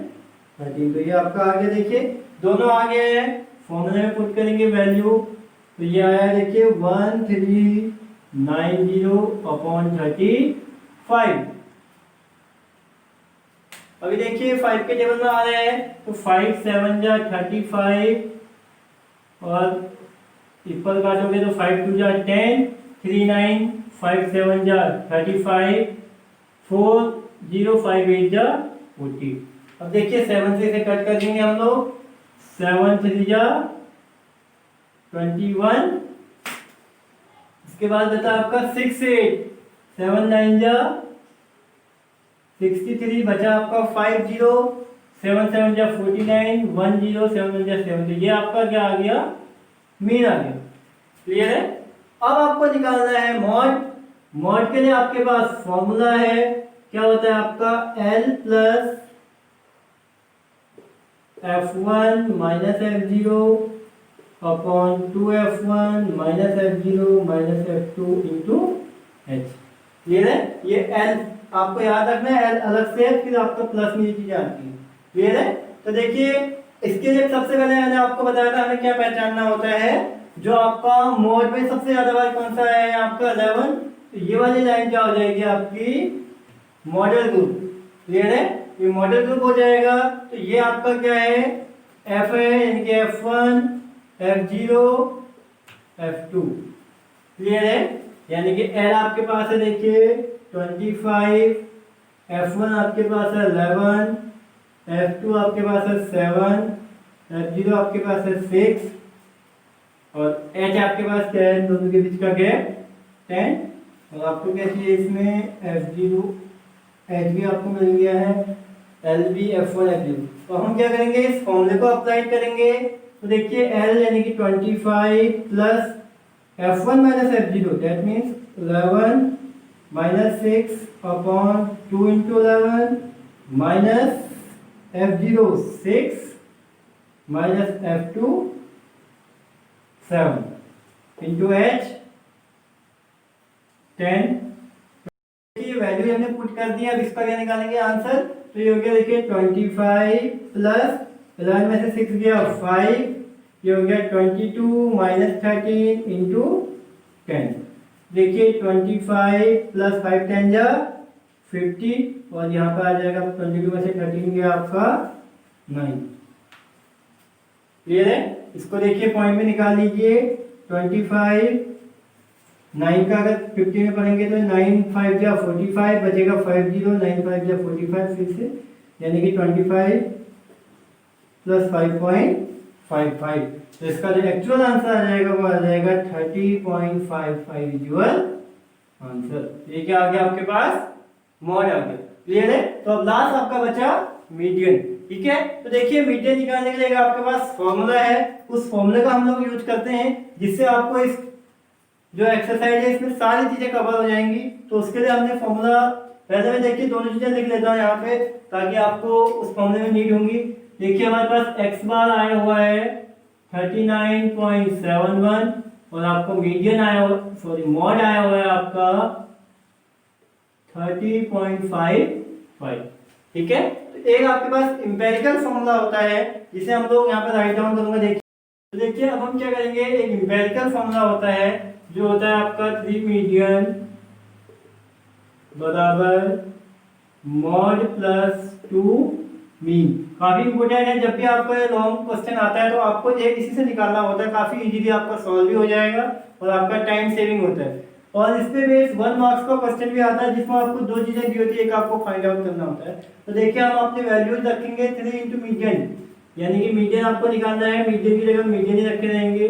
13। तो ये आपका आ गया, देखिए दोनों आ गए हैं, फॉर्मूले में पुट करेंगे वैल्यू, तो ये आया देखिए 1390 अपॉन 35। अभी देखिए 5 के टेबल में आ रहे हैं, तो 5 7 जा 35 और इक्वल काटोगे तो 5 2 जा 10 3 9 5 7 जा 35 4 0 5 8 जा 40। अब देखिए 7 से इसे कट कर देंगे हम लोग, 7 3 जा 21। इसके बाद बता आपका 6 8 7 9 जा 63, बचा आपका 5 0 7 7 जा 49 1 0 7 1 जा 70। ये आपका क्या आ गया, मीन आ गया। क्लियर है? अब आपको निकालना है मॉड। मॉड के लिए आपके पास फॉर्मूला है, क्या होता है आपका L plus F1 minus F0 upon 2F1 minus F0 minus F2 into H। Clear है? ये L आपको याद रखना है, L अलग से है, फिर आपको प्लस में ये चीजें आती है। क्लियर है? तो देखिए इसके लिए सबसे पहले मैंने आपको बताया था हमें क्या पहचानना होता है, जो आपका मोड में सबसे ज्यादा बार कौन सा है आपका 11, तो ये वाली लाइन क्या हो जाएगी आपकी मॉडल ग्रुप। क्लियर है? ये मॉडल ग्रुप हो जाएगा। तो ये आपका क्या है, एफ है, यानी कि F1, F0, F2। क्लियर है? यानी कि L आपके पास है, देखिए 25, F1 आपके पास है 11, F2 आपके पास है 7, F0 आपके पास है 6 और H आपके पास क्या है, दोनों के बीच का गैप 10। और आपको क्या चाहिए इसमें, F0 H भी आपको मिल गया है, L भी, F1 F0। तो हम क्या करेंगे, इस फॉर्मूले को अप्लाई करेंगे। तो देखिए L यानी कि 25 plus F1 minus F0, that means 11 minus 6 upon 2 into 11 minus F0 6 minus F2 7 into H 10। Value हमने पुट कर दिया। अब इसका क्या निकालेंगे आंसर। तो ये हो गया, देखिए 25 प्लस 11 में से 6 गया 5, ये हो गया 22 माइनस 13 इंटू 10। देखिए 25 प्लस 5 10 जा 50 और यहाँ पर आ जाएगा 22 में से 13 गया आपका 9। क्लियर है? इसको देखिए पॉइंट में निकाल लीजिए। 25 9 का अगर 50 में पढ़ेंगे तो 9 5 जा 45 बचेगा 50, 9 5 जा 45 फिर से, यानी कि 25 प्लस 5.55। तो इसका जो एक्चुअल आंसर आ जाएगा वो आ जाएगा 30.55 इक्वल आंसर। ये क्या आ गया आपके पास, मॉड आ गया। क्लियर है? तो अब लास्ट आपका बचा मीडियन। ठीक है? तो देखिए मीडियन निकालने के लिए आपके पास फॉर्मूला है, उस फॉर्मूले का हम लोग यूज करते हैं जिससे आपको इस जो एक्सरसाइज है इसमें सारी चीजें कवर हो जाएंगी। तो उसके लिए हमने फॉर्मूला, पहले में देखिए दोनों चीजें लिख लेता हूँ यहाँ पे ताकि आपको उस फॉर्मूले में नीड होंगी। देखिए हमारे पास एक्स बार आया हुआ है 39.71 और आपको मीडियन आया हुआ, सॉरी मॉड आया हुआ है आपका 30.55। ठीक है? तो एक आपके पास इंपेरिकल फॉर्मूला होता है जिसे हम लोग यहाँ पे राइट डाउन करूंगा। देखिए तो देखिए अब हम क्या करेंगे, एक इंपेरिकल फॉर्मूला होता है जो होता है आपका 3 मीडियन बराबर मॉड प्लस 2 मीन। काफी इंपोर्टेंट है, जब भी आपको लॉन्ग क्वेश्चन आता है तो आपको एक इसी से निकालना होता है, काफी इजीली आपका सॉल्व भी हो जाएगा और आपका टाइम सेविंग होता है। और इस पे बेस 1 मार्क्स का क्वेश्चन भी आता है जिसमें आपको दो चीजें दी होती है, एक आपको फाइंड आउट करना होता है। तो देखिए हम अपने वैल्यूज रखेंगे 3 इंटू मीडियन, यानी कि मीडियन आपको निकालना है, मीडियन की जगह मीडियन ही रखे रहेंगे,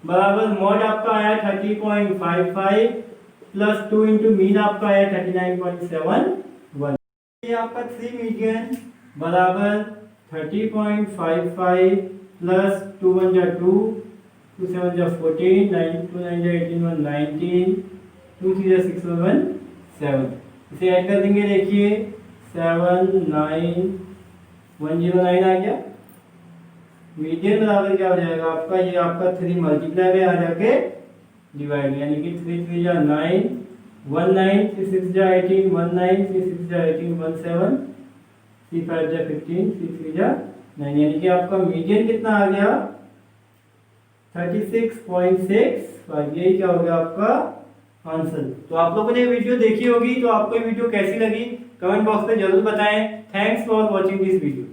बराबर मॉड आपका आया 30.55 प्लस 2 इंटू मीन आपका आया 39.71। ये आपका 3 मीडियन बराबर 30.55 प्लस 2 1 जा 2, 2 7 जा 14, 9 2 9 जा 18, 1 19, 2 3 जा 6 1 7। इसे ऐड कर देंगे, देखिए 7 9 109 आ गया। मीडियन बराबर क्या हो जाएगा आपका, ये आपका 3 मल्टीप्लाई में आ जाके डिवाइड, यानी कि 3 3 जा 9 1 9 3 6 जा 18 1 9 3 6 जा 18 1 7 3 5 जा 15 3 3 जा 9, यानी कि आपका मीडियन कितना आ गया 36.65। यही क्या हो गया आपका आंसर। तो आप लोगों ने वीडियो देखी होगी, तो आपको ये वीडियो कैसी लगी कमेंट बॉक्स में जरूर बताएं। Thanks for watching this video.